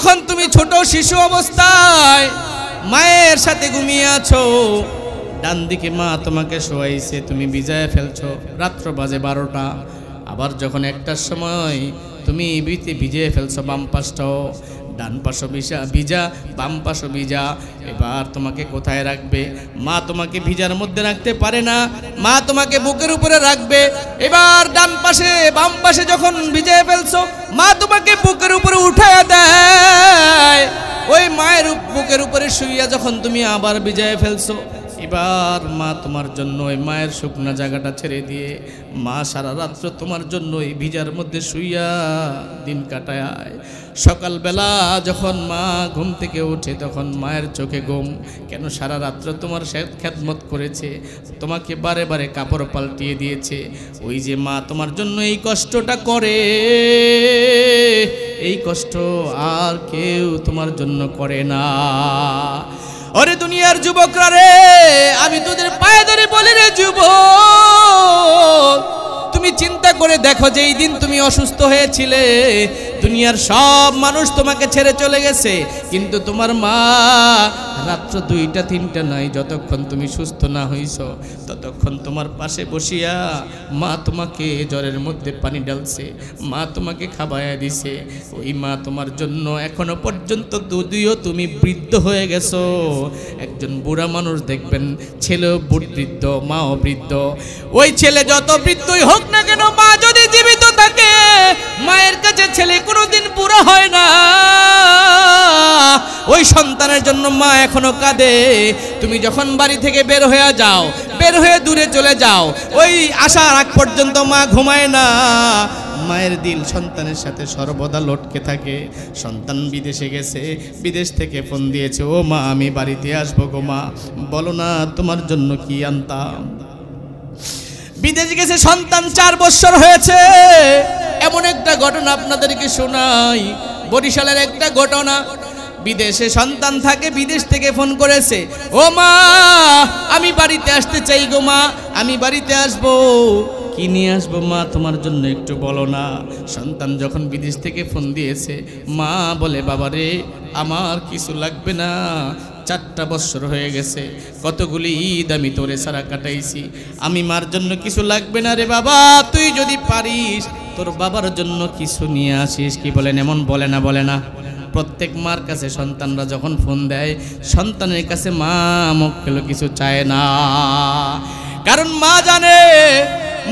যখন তুমি ছোট শিশু অবস্থায় মায়ের সাথে ঘুমিয়ে আছো, ডান দিকে মা তোমাকে শোয়াইছে, তুমি ভিজায় ফেলছো, রাত্র বাজে 12টা। আবার যখন 1টার সময় তুমি ভিজিয়ে ফেলছো বাম পাশটাও, ডান পাশও ভিজা বাম পাশও ভিজা। এবার তোমাকে কোথায় রাখবে? মা তোমাকে ভিজার মধ্যে রাখতে পারে না, মা তোমাকে বুকের উপরে রাখবে। এবার ডান পাশে বাম পাশে যখন ভিজিয়ে ফেলছো, মা তোমাকে বুকের উপরে উঠায় দেয়। ওই মায়ের বুকের উপরে শুইয়া যখন তুমি আবার ভিজিয়ে ফেলছো, এবার মা তোমার জন্য ওই মায়ের শুকনা জায়গাটা ছেড়ে দিয়ে মা সারা রাত্র তোমার জন্য ওই ভিজার মধ্যে শুইয়া দিন কাটায়। সকালবেলা যখন মা ঘুম থেকে ওঠে তখন মায়ের চোখে ঘুম। কেন? সারা রাত্র তোমার খেদমত করেছে, তোমাকে বারে বারে কাপড় পাল্টিয়ে দিয়েছে। ওই যে মা তোমার জন্য এই কষ্টটা করে, এই কষ্ট আর কেউ তোমার জন্য করে না। ওরে দুনিয়ার যুবকরা রে, আমি তোদের পায়ে ধরে বলি রে যুবক, তুমি চিন্তা করে দেখো যে এই দিন তুমি অসুস্থ হয়েছিলে, দুনিয়ার সব মানুষ তোমাকে ছেড়ে চলে গেছে, কিন্তু তোমার মা রাত্র 2টা 3টা নাই, যতক্ষণ তুমি সুস্থ না হইছ ততক্ষণ তোমার পাশে বসিয়া মা তোমাকে জ্বরের মধ্যে পানি ঢালছে, মা তোমাকে খাওয়াইয়া দিছে। ওই মা তোমার জন্য এখনো পর্যন্ত, যদিও তুমি বৃদ্ধ হয়ে গেছো, একজন বুড়া মানুষ দেখবেন ছেলেও বৃদ্ধ, মাও বৃদ্ধ। ওই ছেলে যত বৃদ্ধই হোক না কেন, মা যদি জীবিত থাকে, মায়ের কাছে ছেলে কোনোদিন বুড়া হয় না। ওই সন্তানের জন্য মা এখনো কাঁদে। তুমি যখন বাড়ি থেকে বের হয়ে যাও, বের হয়ে দূরে চলে যাও, ওই আসার আগ পর্যন্ত মা ঘুমায় না। মায়ের দিল সন্তানের সাথে সর্বদা লটকে থাকে। সন্তান বিদেশে গেছে, বিদেশ থেকে ফোন দিয়েছে, ও মা আমি বাড়িতে আসবো গো মা, বলো না তোমার জন্য কি আনতাম। বিদেশ গেছে সন্তান, 4 বছর হয়েছে। এমন একটা ঘটনা আপনাদেরকে শোনাই, বরিশালের একটা ঘটনা। বিদেশে সন্তান থাকে, বিদেশ থেকে ফোন করেছে, ও মা আমি বাড়িতে আসতে চাই গো মা, আমি বাড়িতে আসবো। কি নিয়ে আসবো মা তোমার জন্য একটু বলো না। সন্তান যখন বিদেশ থেকে ফোন দিয়েছে, মা বলে বাবারে আমার কিছু লাগবে না, 4টা বছর হয়ে গেছে, কতগুলি ঈদ আমি তোরে সারা কাটাইছি, আমি মার জন্য কিছু লাগবে না রে বাবা, তুই যদি পারিস তোর বাবার জন্য কিছু নিয়ে আসিস। কি বলেন? এমন বলে না? বলে না? প্রত্যেক মার কাছে সন্তানরা যখন ফোন দেয়, সন্তানের কাছে মা মুখ খেলো কিছু চায় না, কারণ মা জানে,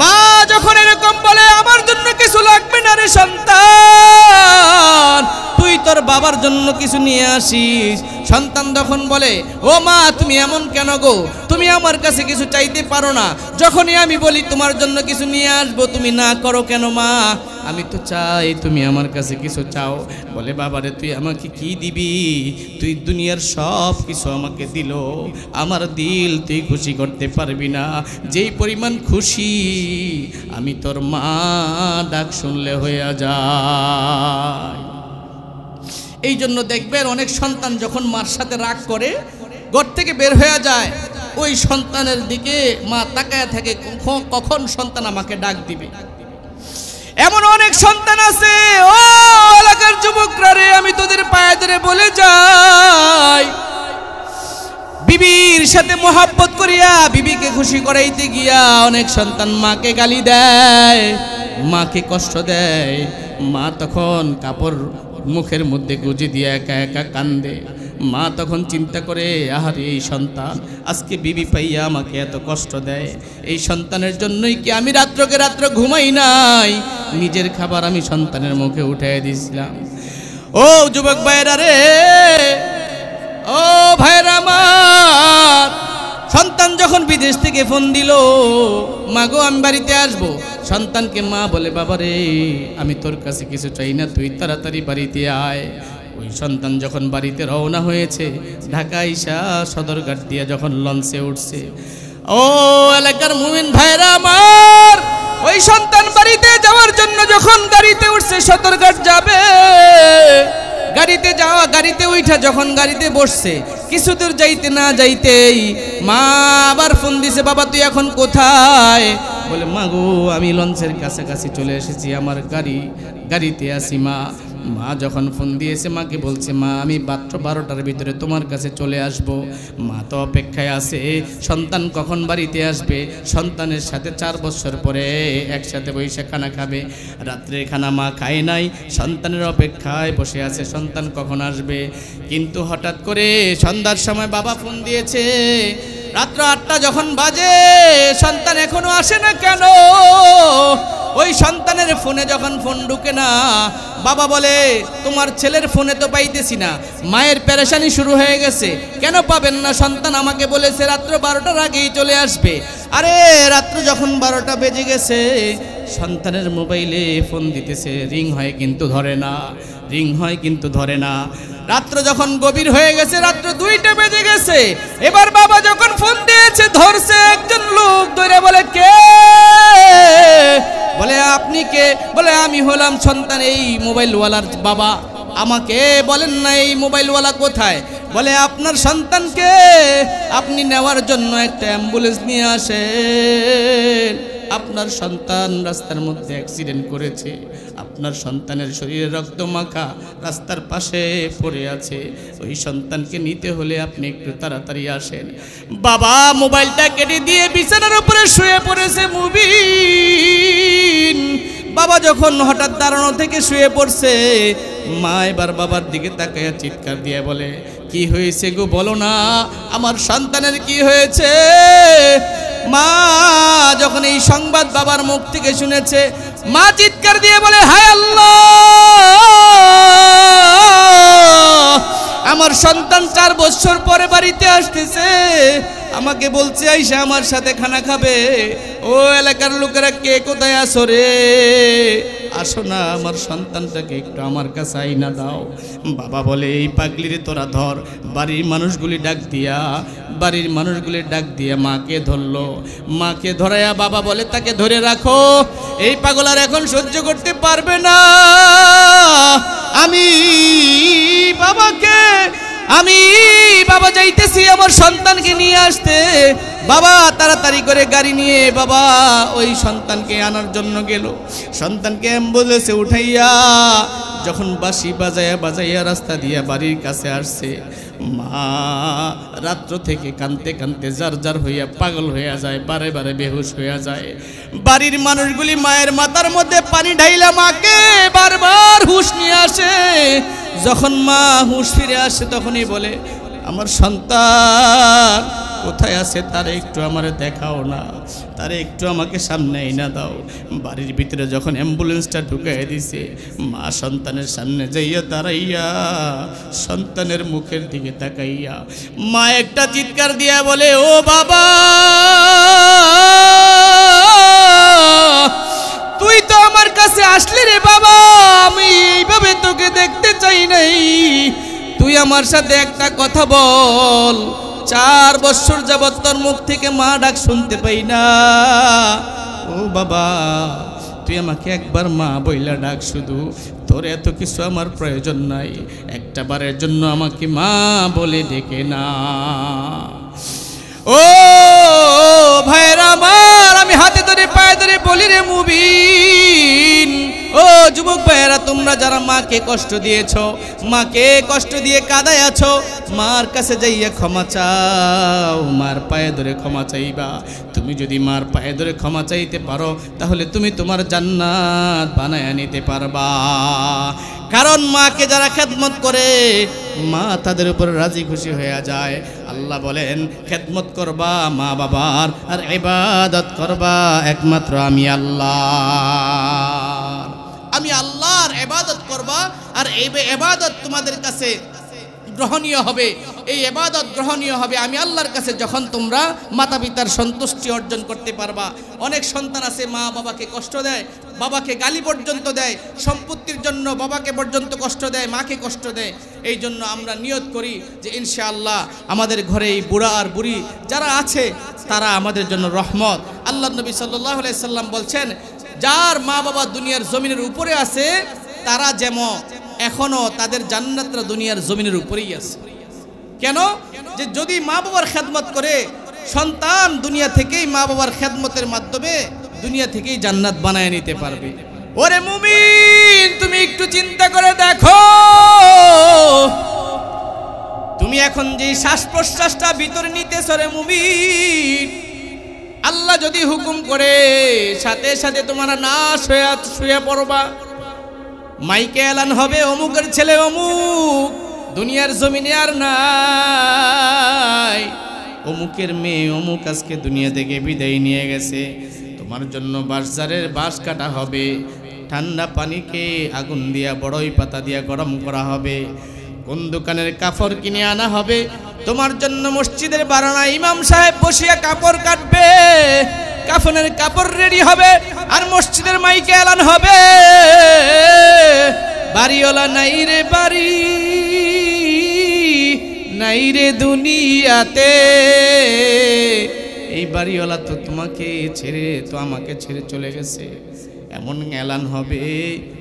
মা যখন এরকম বলে আমার জন্য কিছু লাগবে না রে সন্তান, তুই তোর বাবার জন্য কিছু নিয়ে আসিস। সন্তান তখন বলে, ও মা তুমি এমন কেন গো, তুমি আমার কাছে কিছু চাইতে পারো না, যখনই আমি বলি তোমার জন্য কিছু নিয়ে আসবো তুমি না করো কেন মা? আমি তো চাই তুমি আমার কাছে কিছু চাও। বলে বাবারে তুই আমাকে কি দিবি? তুই দুনিয়ার সব কিছু আমাকে দিল, আমার দিল তুই খুশি করতে পারবি না, যেই পরিমাণ খুশি আমি তোর মা ডাক শুনলে হয়ে যায়। এই জন্য দেখবেন অনেক সন্তান যখন মার সাথে রাগ করে ঘর থেকে বের হয়ে যায়, ওই সন্তানের দিকে মা তাকায় থাকে কখন সন্তান আমাকে ডাক দিবে। এমন অনেক সন্তান আছে, ও এলাকার যুবকরা রে, আমি তোদের পায়ে ধরে বলে যাই, বিবির সাথে মোহাব্বত করিয়া বিবিকে খুশি করাইতে গিয়া অনেক সন্তান মাকে গালি দেয়, মাকে কষ্ট দেয়। মা তখন কাপড় মুখের মধ্যে গুজে দিয়ে একা একা কান্দে। মা তখন চিন্তা করে, আহারে এই সন্তান আজকে বিবি পাইয়া আমাকে এত কষ্ট দেয়, এই সন্তানের জন্যই কি আমি রাত্রকে রাত্র ঘুমাই নাই, নিজের খাবার আমি সন্তানের মুখে উঠাই দিয়েছিলাম। ও যুবক ভাইরা রে, ও ভাইরা আমার, সন্তান যখন বিদেশ থেকে ফোন দিল, মা গো আমি বাড়িতে আসবো, সন্তানকে মা বলে বাবারে আমি তোর কাছে কিছু চাই না, তুই তাড়াতাড়ি বাড়িতে আয়। ওই সন্তান যখন বাড়িতে রওনা হয়েছে, ঢাকা আইসা সদরঘাট দিয়ে যখন লঞ্চে উঠছে, ও এলাকার মুমিন ভাইরা আমার, ওই সন্তান বাড়িতে যাওয়ার জন্য যখন গাড়িতে উঠছে, সদরঘাট যাবে, গাড়িতে উঠা যখন গাড়িতে বসছে, কিছু দূর যাইতে না যাইতেই মা আবার ফোন দিছে, বাবা তুই এখন কোথায়? বলে মা গো আমি লঞ্চের কাছাকাছি চলে এসেছি, আমার গাড়িতে আছি মা। মা যখন ফোন দিয়েছে মাকে বলছে, মা আমি মাত্র 12টার ভিতরে তোমার কাছে চলে আসব। মা তো অপেক্ষায় আছে সন্তান কখন বাড়িতে আসবে, সন্তানের সাথে 4 বছর পরে একসাথে বসে খানা খাবে। রাত্রের খানা মা খায় নাই, সন্তানের অপেক্ষায় বসে আছে সন্তান কখন আসবে। কিন্তু হঠাৎ করে সন্ধ্যার সময় বাবা ফোন দিয়েছে, রাত্র 8টা যখন বাজে সন্তান এখনো আসে না কেন? ওই সন্তানের ফোনে যখন ফোন ঢুকে না, বাবা বলে তোমার ছেলের ফোনে তো পাইতেছি না। মায়ের পেরেশানি শুরু হয়ে গেছে, কেন পাবেন না? সন্তান আমাকে বলেছে রাত্র 12টার আগেই চলে আসবে। আরে রাত্র যখন 12টা বেজে গেছে, সন্তানের মোবাইলে ফোন দিতেছে, রিং হয় কিন্তু ধরে না, রিং হয় কিন্তু ধরে না। রাত্র যখন গভীর হয়ে গেছে, রাত্র 2টা বেজে গেছে, এবার বাবা যখন ফোন দিয়েছে ধরছে, একজন লোক ধরে বলে, কে? বলে আপনি কে? বলে আমি হলাম সন্তান এই মোবাইলওয়ালার বাবা। আমাকে বলেন না এই মোবাইলওয়ালা কোথায়? বলে আপনার সন্তানকে আপনি নেওয়ার জন্য একটা অ্যাম্বুলেন্স নিয়ে আসেন। আপনার সন্তান রাস্তার মধ্যে অ্যাক্সিডেন্ট করেছে, আপনার সন্তানের শরীরে রক্ত মাখা রাস্তার পাশে পড়ে আছে, ওই সন্তানকে নিতে হলে আপনি একটু তাড়াতাড়ি আসেন। বাবা মোবাইলটা কেটে দিয়ে বিছানার উপরে শুয়ে পড়েছে মুবিন। বাবা যখন হঠাৎ দাঁড়ানো থেকে শুয়ে পড়ছে, মা এবার বাবার দিকে তাকায়া চিৎকার দিয়ে বলে, কি হয়েছে গো বলো না, আমার সন্তানের কি হয়েছে? মা যখন এই সংবাদ বাবার মুখ থেকে শুনেছে, মা চিৎকার দিয়ে বলে, হায় আল্লাহ, আমার সন্তান 4 বছর পরে বাড়িতে আসতেছে, আমাকে বলছে আইসা আমার সাথে খানা খাবে। ও এলাকার লোকেরা কে কোথায় আসো রে? আসো না, আমার সন্তানটাকে একটু আমার কাছে আইনা দাও। বাবা বলে, এই পাগলিরে তোরা ধর। বাড়ির মানুষগুলি ডাক দিয়া মাকে ধরলো। মাকে ধরায়া বাবা বলে, তাকে ধরে রাখো, এই পাগল আর এখন সহ্য করতে পারবে না। আমি বাবা যাইতেছি আমার সন্তানকে নিয়ে আসতে। বাবা তাড়াতাড়ি করে গাড়ি নিয়ে বাবা ওই সন্তানকে আনার জন্য গেল। সন্তানকে অ্যাম্বুলেন্সে উঠাইয়া যখন বাঁশি বাজাইয়া রাস্তা দিয়া বাড়ির কাছে আসছে, মা রাত্র থেকে কাঁদতে কাঁদতে জার হইয়া পাগল হইয়া যায়, বারে বারে বেহুশ হইয়া যায়। বাড়ির মানুষগুলি মায়ের মাথার মধ্যে পানি ঢাইলা মাকে বারবার হুঁশ নিয়ে আসে। যখন মা হুঁশ ফিরে আসে তখনই বলে, আমার সন্তান কোথায় আছে, তারে একটু আমারে দেখাও না, তারে একটু আমাকে সামনে এনে দাও। বাড়ির ভিতরে যখন অ্যাম্বুলেন্সটা ঢুকাই দিছে, মা সন্তানের সামনে যাইয়া দাঁড়াইয়া সন্তানের মুখের দিকে তাকাইয়া মা একটা চিৎকার দিয়া বলে, ও বাবা, তুই তো আমার কাছে আসলি রে বাবা, আমি এইভাবে তোকে দেখতে চাই নাই, তুই আমার সাথে একটা কথা বল। 4 বছর যাবত তোর মুখ থেকে মা ডাক শুনতে পাই না। ও বাবা, তুই আমাকে একবার মা বইলা ডাক, শুধু তোর এত কিছু আমার প্রয়োজন নাই, একটা বারের জন্য আমাকে মা বলে ডেকে না। ও ভাইরা আমার, আমি হাতে ধরে পায়ে ধরে বলি রে মুবিন, ও যুবক ভাইয়েরা, তোমরা যারা মাকে কষ্ট দিয়েছো, মাকে কষ্ট দিয়ে কাঁদায় আছো, মার কাছে যাইয়া ক্ষমা চাও, মার পায়ে ধরে ক্ষমা চাইবা। তুমি যদি মার পায়ে ধরে ক্ষমা চাইতে পারো, তাহলে তুমি তোমার জান্নাত বানায় নিতে পারবা। কারণ মাকে যারা খেদমত করে, মা তাদের উপর রাজি খুশি হয়ে যায়। আল্লাহ বলেন, খেদমত করবা মা বাবার, আর ইবাদত করবা একমাত্র আমি আল্লাহর ইবাদত করবা। আর এই ইবাদত তোমাদের কাছে গ্রহণীয় হবে, এই ইবাদত গ্রহণীয় হবে আমি আল্লাহর কাছে যখন তোমরা মাতা পিতার সন্তুষ্টি অর্জন করতে পারবা। অনেক সন্তান আছে মা বাবাকে কষ্ট দেয়, বাবাকে গালি পর্যন্ত দেয়, সম্পত্তির জন্য বাবাকে পর্যন্ত কষ্ট দেয়, মাকে কষ্ট দেয়। এই জন্য আমরা নিয়ত করি যে ইনশাআল্লাহ আমাদের ঘরে এই বুড়া আর বুড়ি যারা আছে তারা আমাদের জন্য রহমত। আল্লাহ নবী সাল্লাল্লাহু আলাইহি সাল্লাম বলছেন, যার মা বাবা দুনিয়ার জমিনের উপরে আছে, তারা যেমন এখনো তাদের জান্নাতরা দুনিয়ার জমিনের উপরেই আছে। কেন? যে যদি মা বাবার খেদমত করে, সন্তান দুনিয়া থেকেই মা বাবার খেদমতের মাধ্যমে দুনিয়া থেকেই জান্নাত বানায় নিতে পারবে। ওরে মুমিন, তুমি একটু চিন্তা করে দেখো, তুমি এখন যে শ্বাস প্রশ্বাসটা ভিতরে নিতেছো রে মুমিন, আল্লাহ যদি হুকুম করে সাথে সাথে তোমার নাশ হয়ে শুয়ে পড়বা। মাইকে এলান হবে অমুকের ছেলে অমুক দুনিয়ার জমিনে আর নাই, অমুকের মেয়ে অমুক আজকে দুনিয়া থেকে বিদায় নিয়ে গেছে। তোমার জন্য বাঁশঝাড়ের বাঁশ কাটা হবে, ঠান্ডা পানিকে আগুন দিয়া বড়ই পাতা দিয়া গরম করা হবে, কোন দোকানের কাপড় কিনে আনা হবে তোমার জন্য। মসজিদের বারান্দা ইমাম সাহেব বসিয়া কাপড় কাটবে, কাফনের কাপড় রেডি হবে, আর মসজিদের মাইকে এলান হবে বাড়িওয়ালা নাই রে বাড়ি, নাই রে দুনিয়াতে। এই বাড়িওয়ালা তো তোমাকে ছেড়ে, তো আমাকে ছেড়ে চলে গেছে, এমন এলান হবে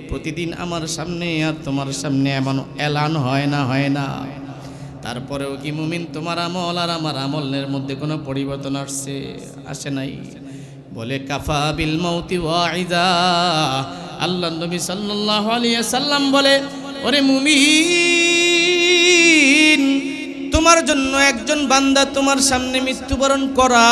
প্রতিদিন আমার সামনে আর তোমার সামনে। এমন এলান হয় না, হয় না? তারপরেও কি মুমিন তোমার আমল আর আমার আমলের মধ্যে কোনো পরিবর্তন আসছে? আসে নাই। বলে কাফা বিল মাউতি ওয়াইদা, আল্লাহ নবী সাল্লাল্লাহু আলাইহি সাল্লাম বলে, ওরে মুমিন, তোমার জন্য একজন বান্দা তোমার সামনে মৃত্যুবরণ করা,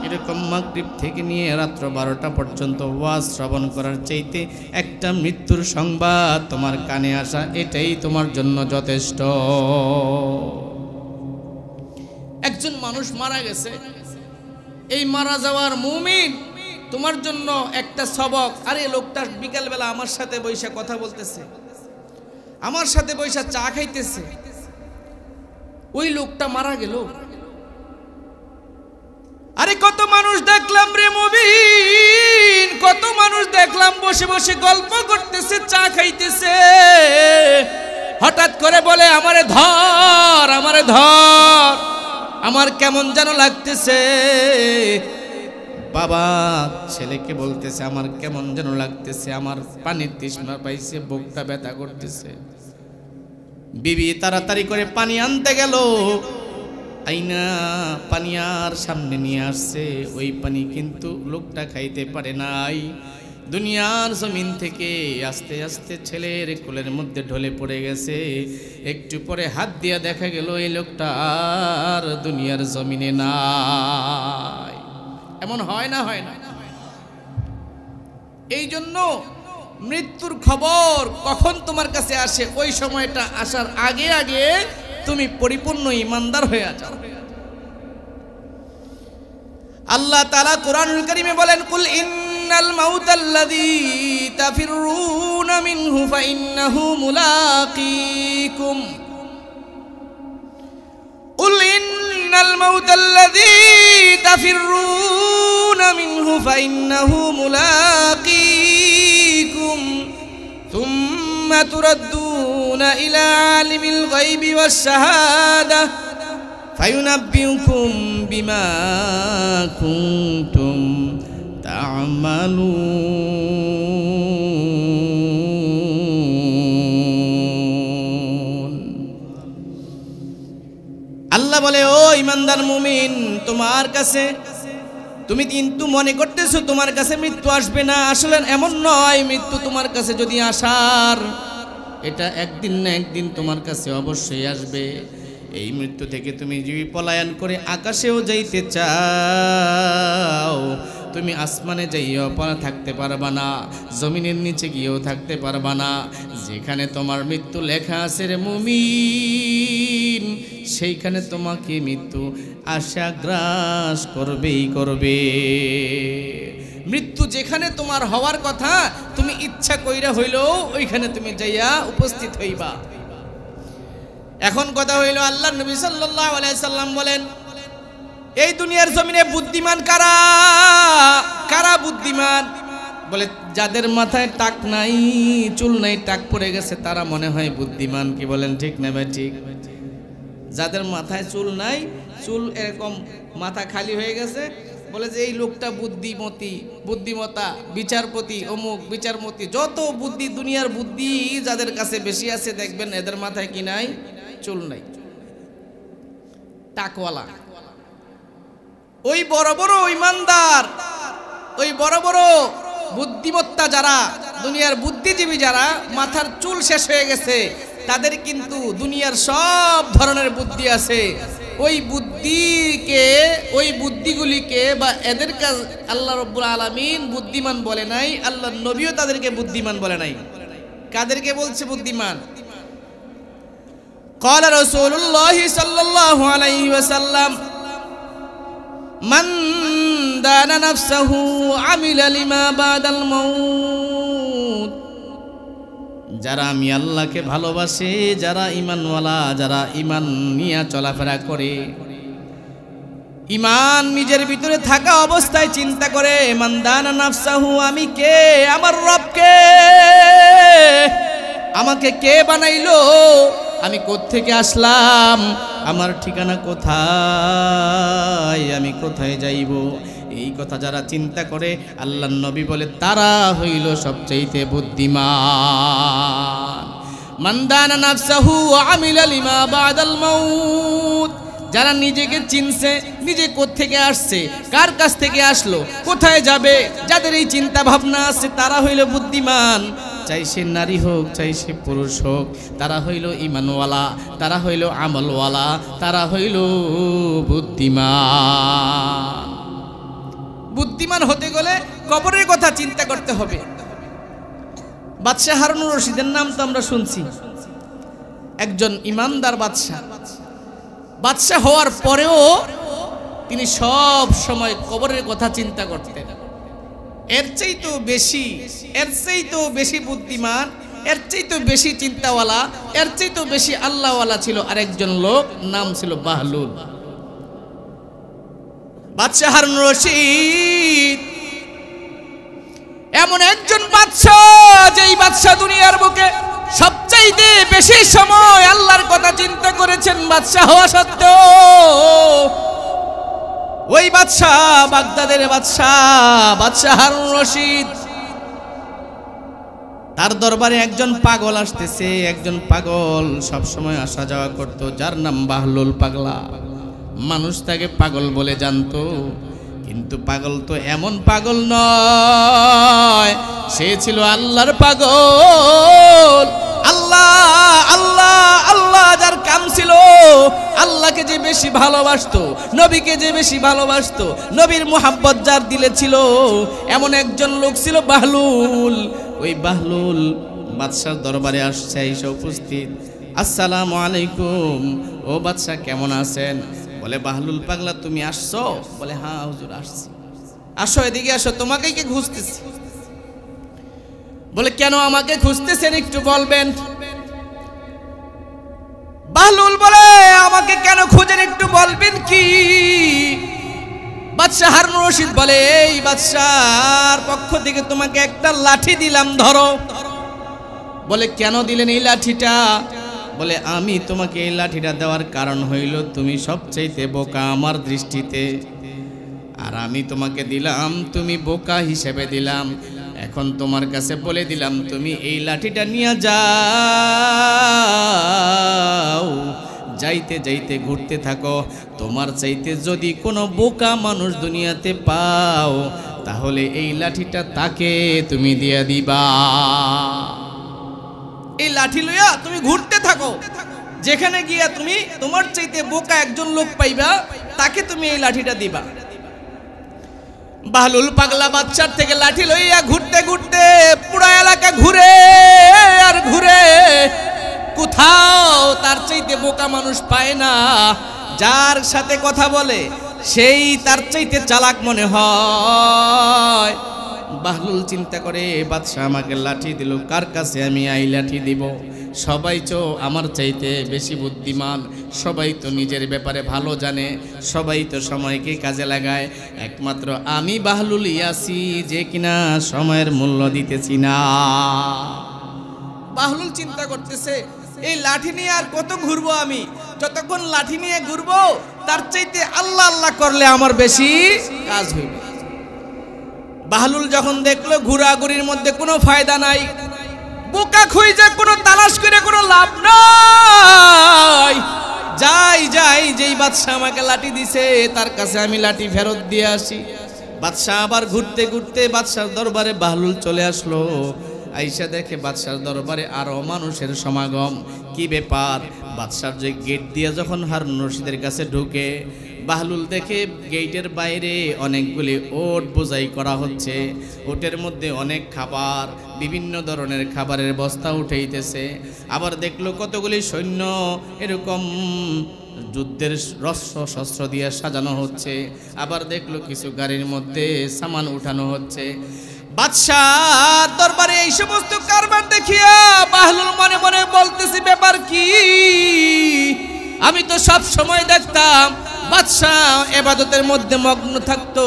এরকম মাগরিব থেকে নিয়ে রাত্র 12টা পর্যন্ত ওয়াজ শ্রবণ করার চাইতে একটা মৃত্যুর সংবাদ তোমার কানে আসা, এটাই তোমার জন্য যথেষ্ট। একজন মানুষ মারা গেছে, এই মারা যাওয়ার মুমিন তোমার জন্য একটা সবক। আরে লোকটা বিকালবেলা আমার সাথে বৈশা কথা বলতেছে, আমার সাথে বৈশা চা খাইতেছে, ওই লোকটা মারা গেল। আরে কত মানুষ দেখলাম রে মুমিন, কত মানুষ দেখলাম বসে বসে গল্প করতেছে, চা খাইতেছে, হঠাৎ করে বলে আমারে ধর, আমারে ধর, আমার কেমন যেন লাগতেছে। বাবা ছেলেকে বলতেছে আমার কেমন যেন লাগতেছে, আমার পানির তৃষ্ণা পাইছে, বুকটা ব্যথা করতেছে। বিবি তাড়াতাড়ি করে পানি আনতে গেল, আইনা পানি আর সামনে নিয়ে আসছে, ওই পানি কিন্তু লোকটা খাইতে পারে নাই। দুনিয়ার জমিন থেকে আস্তে আস্তে ছেলের কোলের মধ্যে ঢলে পড়ে গেছে। একটু পরে হাত দিয়া দেখা গেল এই লোকটা আর দুনিয়ার জমিনে নাই। এমন হয় না, হয় না? এই জন্য মৃত্যুর খবর কখন তোমার কাছে আসে, ওই সময়টা আসার আগে আগে তুমি পরিপূর্ণ ঈমানদার হয়ে যাও। আল্লাহ তাআলা কোরআনুল কারীমে বলেন, কুল ইন্নাল মাউতাল্লাযী তাফিরুনা মিনহু ফাইন্নাহু মুলাকীকুম, কুল ইন্নাল মাউতাল্লাযী তাফিরুনা মিনহু ফাইন্নাহু মুলাকীকুম সুম্মা তুরাদ্দুনা ইলা আলিমিল গায়বি ওয়াশ শাহাদা ফায়ুনাব্বিউকুম বিমা কুনতুম তা'মালুন। আল্লাহ বলে, ও ঈমানদার মুমিন, তোমার কাছে তুমি কিন্তু মনে করতেছো তোমার কাছে মৃত্যু আসবে না, আসলে এমন নয়। মৃত্যু তোমার কাছে যদি আসার, এটা একদিন না একদিন তোমার কাছে অবশ্যই আসবে। এই মৃত্যু থেকে তুমি যদি পলায়ন করে আকাশেও যাইতে চাও, তুমি আসমানে যাইও থাকতে পারবা না, জমিনের নিচে গিয়েও থাকতে পারবা না। যেখানে তোমার মৃত্যু লেখা আছে রে মুমিন, সেইখানে তোমাকে মৃত্যু আশা গ্রাস করবেই করবে। মৃত্যু যেখানে তোমার হওয়ার কথা, তুমি ইচ্ছা কইরা হইলেও ওইখানে তুমি যাইয়া উপস্থিত হইবা। এখন কথা হইল, আল্লাহ নবী সাল্লাল্লাহু আলাইহি সাল্লাম বলেন, এই দুনিয়ার জমিনে বুদ্ধিমান কারা? কারা বুদ্ধিমান? বলে, যাদের মাথায় টাক নাই, চুল নাই, টাক পড়ে গেছে, তারা মনে হয় বুদ্ধিমান। কি বলেন, ঠিক না ভাই? ঠিক। যাদের মাথায় চুল নাই, চুল এরকম মাথা খালি হয়ে গেছে, বলে যে এই লোকটা বুদ্ধিমতী, বুদ্ধিমতা, বিচারপতি, অমুক বিচারপতি, যত বুদ্ধি, দুনিয়ার বুদ্ধি যাদের কাছে বেশি আছে, দেখবেন এদের মাথায় কি নাই? চুল নাই, টাকওয়ালা। ওই বড় বড় ইমানদার, ওই বড় বড় বুদ্ধিমত্তা যারা, দুনিয়ার বুদ্ধিজীবী যারা, মাথার চুল শেষ হয়ে গেছে, তাদের কিন্তু দুনিয়ার সব ধরনের বুদ্ধি আছে। ওই বুদ্ধিগুলিকে বা এদের কাজ আল্লাহ রাব্বুল আলামিন বুদ্ধিমান বলে নাই, আল্লাহর নবীও তাদেরকে বুদ্ধিমান বলে নাই। কাদেরকে বলছে বুদ্ধিমান? قال رسول الله صلى الله عليه وسلم من دان نفسه عمل لما بعد الموت। যারা আমি আল্লাহকে ভালোবাসে, যারা ঈমানওয়ালা, যারা ঈমান নিয়ে চলাফেরা করে, ঈমান নিজের ভিতরে থাকা অবস্থায় চিন্তা করে, মান দানা নাফসাহু, আমি কে, আমার রব কে, আমাকে কে বানাইলো, আমি কোত্থেকে আসলাম, আমার ঠিকানা কোথায়, আমি কোথায় যাইব, এই কথা যারা চিন্তা করে, আল্লাহর নবী বলে তারা হইল সবচেয়ে বুদ্ধিমান। মান দানা নাফসাহু ওয়া আমিলা লিমা বাদাল মাউত। যারা নিজেকে চিনছে, নিজে কোত্থেকে আসছে, কার কাছ থেকে আসলো, কোথায় যাবে, যাদের এই চিন্তা ভাবনা আছে, তারা হইল বুদ্ধিমান। চাই সে নারী হোক, চাই সে পুরুষ হোক, তারা হইল ঈমানওয়ালা, তারা হইল আমলওয়ালা, তারা হইল বুদ্ধিমান। বুদ্ধিমান হতে গেলে কবরের কথা চিন্তা করতে হবে। বাদশাহ হারুনুর রশিদের নাম তো আমরা শুনছি, একজন ইমানদার বাদশাহ। বাদশাহ হওয়ার পরেও তিনি সব সময় কবরের কথা চিন্তা করতেন। এর চাইতেও বেশি বুদ্ধিমান, এর চাইতেও বেশি চিন্তাওয়ালা, এর চাইতেও বেশি আল্লাহওয়ালা ছিল আরেকজন লোক, নাম ছিল বাহলুল। বাদশাহ হারুনুর রশিদ এমন একজন বাদশাহ, যেই বাদশাহ দুনিয়ার বুকে সবচাইতে বেশি সময় আল্লাহর কথা চিন্তা করেছেন বাদশাহ হওয়া সত্ত্বেও। ওই বাদশাহ, বাগদাদের বাদশাহ হারুনুর রশিদ, তার দরবারে একজন পাগল আসতেছে। একজন পাগল সব সময় আসা যাওয়া করত, যার নাম বাহলুল পাগলা। মানুষ তাকে পাগল বলে জানতো, কিন্তু পাগল তো এমন পাগল নয়, সে ছিল আল্লাহর পাগল। আল্লাহ আল্লাহ আল্লাহ যার কাম ছিল, আল্লাহকে যে বেশি ভালোবাসতো, নবীকে যে বেশি ভালোবাসতো, নবীর মুহাব্বত যার দিলে ছিল, এমন একজন লোক ছিল বাহলুল। ওই বাহলুল বাদশার দরবারে আসছে, এসে উপস্থিত। আসসালামু আলাইকুম, ও বাদশাহ কেমন আছেন? বলে বাহলুল পাগলা তুমি আসছো? বলে হ্যাঁ হুজুর আসছি। আসো এদিকে আসো, তোমাকেই কে খুঁজতেছি। বলে কেন আমাকে খুঁজতেছেন একটু বলবেন? বাহলুল বলে আমাকে কেন খুঁজেন একটু বলবেন কি? বাদশাহ হারুনুর রশিদ বলে এই বাদশার পক্ষ থেকে তোমাকে একটা লাঠি দিলাম, ধরো। বলে কেন দিলেন এই লাঠিটা? বলে আমি তোমাকে এই লাঠিটা দেওয়ার কারণ হইল তুমি সবচাইতে বোকা আমার দৃষ্টিতে, আর আমি তোমাকে দিলাম, তুমি বোকা হিসেবে দিলাম। এখন তোমার কাছে বলে দিলাম তুমি এই লাঠিটা নিয়ে যাও, যাইতে যাইতে ঘুরতে থাকো। তোমার চাইতে যদি কোনো বোকা মানুষ দুনিয়াতে পাও, তাহলে এই লাঠিটা তাকে তুমি দিয়ে দিবা। এই লাঠি লইয়া তুমি ঘুরতে থাকো, যেখানে গিয়া তুমি তোমার চাইতে বোকা একজন লোক পাইবা, তাকে তুমি এই লাঠিটা দিবা। বাহলুল পাগলা বাদশার থেকে লাঠি লইয়া ঘুরতে ঘুরতে পুরা এলাকা ঘুরে আর ঘুরে, কোথাও তার চাইতে বোকা মানুষ পায় না। যার সাথে কথা বলে সেই তার চাইতে চালাক মনে হয়। বাহলুল চিন্তা করে বাদশা আমাকে লাঠি দিল, কার কাছে আমি এই লাঠি দিব? সবাই তো আমার চাইতে বেশি বুদ্ধিমান, সবাই তো নিজের ব্যাপারে ভালো জানে, সবাই তো সময়কে কাজে লাগায়, একমাত্র আমি বাহলুলই আছি যে কিনা সময়ের মূল্য দিতেছি না। বাহলুল চিন্তা করতেছে এই লাঠি নিয়ে আর কত ঘুরবো আমি, যতক্ষণ লাঠি নিয়ে ঘুরবো তার চাইতে আল্লাহ আল্লাহ করলে আমার বেশি কাজ হইবে। বাহলুল যখন দেখলো ঘোরাঘুরির মধ্যে কোনো ফায়দা নাই, বোকা খুঁজে কোনো তালাশ করে কোনো লাভ নাই, যাই যাই যেই বাদশা আমাকে লাঠি দিছে তার কাছে আমি লাঠি ফেরত দিয়ে আসি। বাদশাহ আবার ঘুরতে ঘুরতে বাদশার দরবারে বাহলুল চলে আসলো। আইসা দেখে বাদশার দরবারে আরো মানুষের সমাগম। কি ব্যাপার? বাদশার যে গেট দিয়ে যখন হারুন রশিদের কাছে ঢুকে, বাহলুল দেখে গেটের বাইরে অনেকগুলি ওট বোঝাই করা হচ্ছে। ওটের মধ্যে অনেক খাবার, বিভিন্ন ধরনের খাবারের বস্তা উঠাইতেছে। আবার দেখলো কতগুলি সৈন্য এরকম যুদ্ধের শস্ত্র দিয়ে সাজানো হচ্ছে। আবার দেখলো কিছু গাড়ির মধ্যে সামান উঠানো হচ্ছে। বাদশাহ দরবারে এই সমস্ত কারবার দেখিয়া বাহলুল মনে মনে বলতেছি, ব্যাপার কি? আমি তো সব সময় দেখতাম বাদশাহ ইবাদতের মধ্যে মগ্ন থাকতো,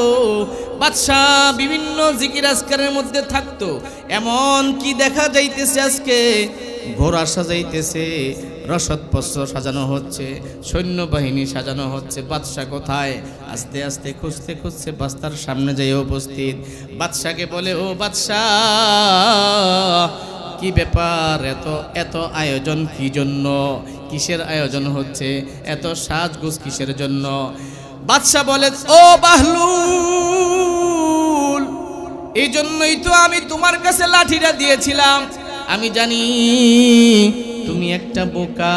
বাদশাহ বিভিন্ন জিকির আজকারের মধ্যে থাকতো। এমন কি দেখা যাইতেছে আজকে? ঘোড়া সাজাইতেছে, রসদপত্র সাজানো হচ্ছে, সৈন্যবাহিনী সাজানো হচ্ছে। বাদশাহ কোথায়? আস্তে আস্তে খুঁজতে খুঁজতে বাদশার সামনে যাই উপস্থিত। বাদশাকে বলে, ও বাদশাহ, কি ব্যাপার? এত এত আয়োজন কি জন্য? কিসের আয়োজন হচ্ছে? এত সাজগোজ কিসের জন্য? বাদশাহ বলে, ও বাহলুল, এই জন্যই তো আমি তোমার কাছে লাঠিটা দিয়েছিলাম। আমি জানি তুমি একটা বোকা,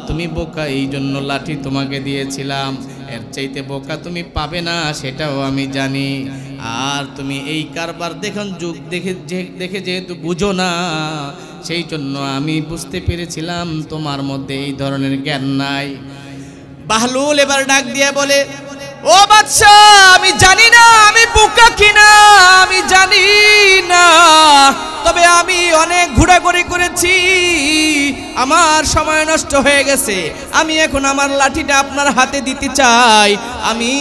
তুমি বোকা, এই জন্য লাঠি তোমাকে দিয়েছিলাম। এর চাইতে বোকা তুমি পাবে না, সেটাও আমি জানি। আর তুমি এই কারবার দেখুন যুগ দেখে যেহেতু বুঝো না, সেই জন্য আমি বুঝতে পেরেছিলাম তোমার মধ্যে এই ধরনের জ্ঞান নাই। বাহলুল এবার ডাক দিয়ে বলে, ও বাদশাহ, আমি জানি না আমি বোকা কিনা, আমি জানি না, তবে আমি অনেক ঘোরাঘুরি করেছি, আমার সময় নষ্ট হয়ে গেছে। আমি এখন আমার লাঠিটা আপনার হাতে দিতে চাই। আমি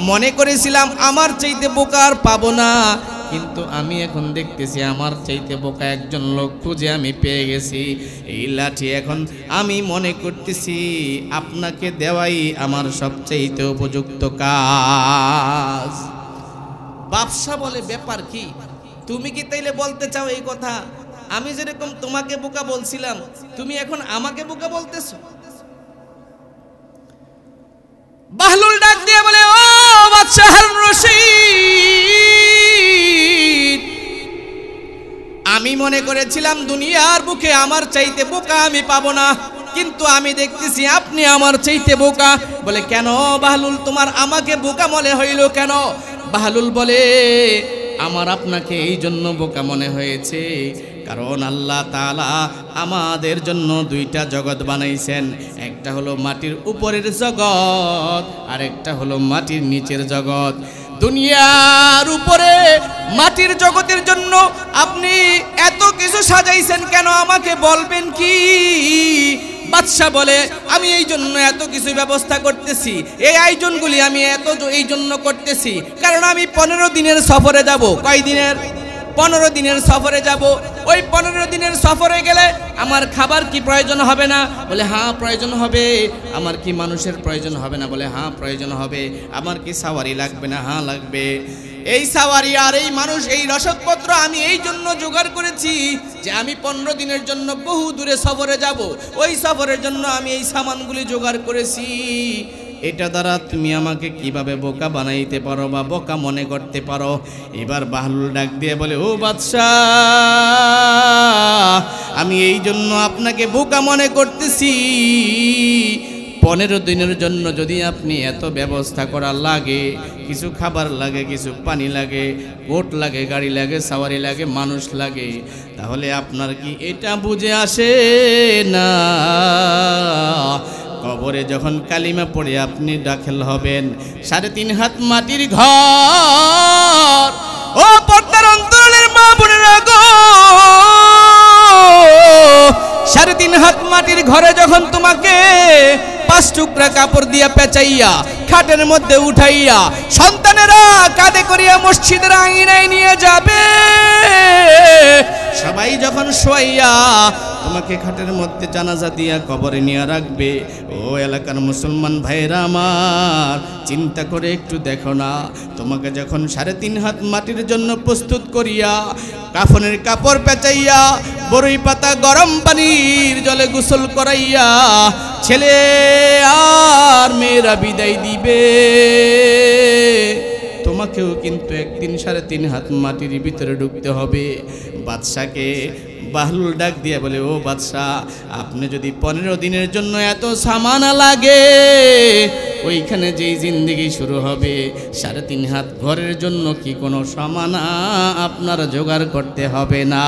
মনে করেছিলাম আমার চাইতে বোকা আর পাবো না, কিন্তু আমি এখন দেখতেছি আমার চাইতে বোকা একজন লোক খুঁজে আমি পেয়ে গেছি। এই লাঠি এখন আমি মনে করতেছি আপনাকে দেওয়াই আমার সবচাইতে উপযুক্ত কাজ। বাদশা বলে, ব্যাপার কি? তুমি কি তাইলে বলতে চাও এই কথা? আমি যেরকম তোমাকে বোকা বলছিলাম, তুমি এখন আমাকে বোকা বলতেছো? বাহলুল ডাক দিয়ে বলে, ও বাদশাহ হারুন রশিদ, আমি মনে করেছিলাম দুনিয়ার বুকে আমার চাইতে বোকা আমি পাবো না, কিন্তু আমি দেখতেছি আপনি আমার চাইতে বোকা। বলে, কেন বাহলুল, তোমার আমাকে বোকা মনে হইল কেন? বাহলুল বলে, আমার আপনাকে এই জন্য বোকা মনে হয়েছে, কারণ আল্লাহ তাআলা আমাদের জন্য দুইটা জগৎ বানাইছেন। একটা হলো মাটির উপরের জগৎ, আর একটা হলো মাটির নিচের জগৎ। দুনিয়ার উপরে মাটির জগতের জন্য আপনি এত কিছু সাজাইছেন কেন, আমাকে বলবেন কি? বাদশা বলে, আমি এই জন্য এত কিছু ব্যবস্থা করতেছি, এই আয়োজনগুলি আমি এই জন্য করতেছি কারণ আমি 15 দিনের সফরে যাব। কয় দিনের? 15 দিনের সফরে যাব। ওই 15 দিনের সফরে গেলে আমার খাবার কি প্রয়োজন হবে না? বলে, হ্যাঁ প্রয়োজন হবে। আমার কি মানুষের প্রয়োজন হবে না? বলে, হ্যাঁ প্রয়োজন হবে। আমার কি সাওয়ারি লাগবে না? হ্যাঁ লাগবে। এই সাওয়ারি আর এই মানুষ, এই রসদপত্র আমি এই জন্য জোগাড় করেছি যে আমি 15 দিনের জন্য বহু দূরে সফরে যাব। ওই সফরের জন্য আমি এই সামানগুলি জোগাড় করেছি। এটা দ্বারা তুমি আমাকে কিভাবে বোকা বানাইতে পারো বা বোকা মনে করতে পারো? এবার বাহলুল ডাক দিয়ে বলে, ও বাদশাহ, আমি এই জন্য আপনাকে বোকা মনে করতেছি, 15 দিনের জন্য যদি আপনি এত ব্যবস্থা করা লাগে, কিছু খাবার লাগে, কিছু পানি লাগে, কোট লাগে, গাড়ি লাগে, সাওয়ারি লাগে, মানুষ লাগে, তাহলে আপনার কি এটা বুঝে আসে না কবরে যখন কালিমা পড়ে আপনি দাখিল হবেন 3.5 হাত মাটির ঘর? ও পর্দার অন্তরালের মা বোনেরা গো, 3.5 হাত মাটির ঘরে যখন তোমাকে 5 টুকরা কাপড় দিয়া পেঁচাইয়া খাটের মধ্যে উঠাইয়া সন্তানেরা কাঁধে করিয়া মসজিদের আঙিনায় নিয়ে যাবে, সবাই যখন শোয়াইয়া তোমাকে খাটের মধ্যে জানাজা দিয়া কবরে নিয়ে রাখবে, ও এলাকার মুসলমান ভাইরা আমার, চিন্তা করে একটু দেখো না, তোমাকে যখন 3.5 হাত মাটির জন্য প্রস্তুত করিয়া কাফনের কাপড় পেঁচাইয়া বরই পাতা গরম পানির জলে গোসল করাইয়া ছেলে আর মেয়েরা বিদায় দিবে, তোমাকেও কিন্তু একদিন 3.5 হাত মাটির ভিতরে ঢুকতে হবে। বাদশাকে বাহলুল ডাক দিয়ে বলে, ও বাদশা, আপনি যদি 15 দিনের জন্য এত সামানা লাগে, ওইখানে যেই জিন্দেগি শুরু হবে 3.5 হাত ঘরের জন্য কি কোনো সামানা আপনার জোগাড় করতে হবে না?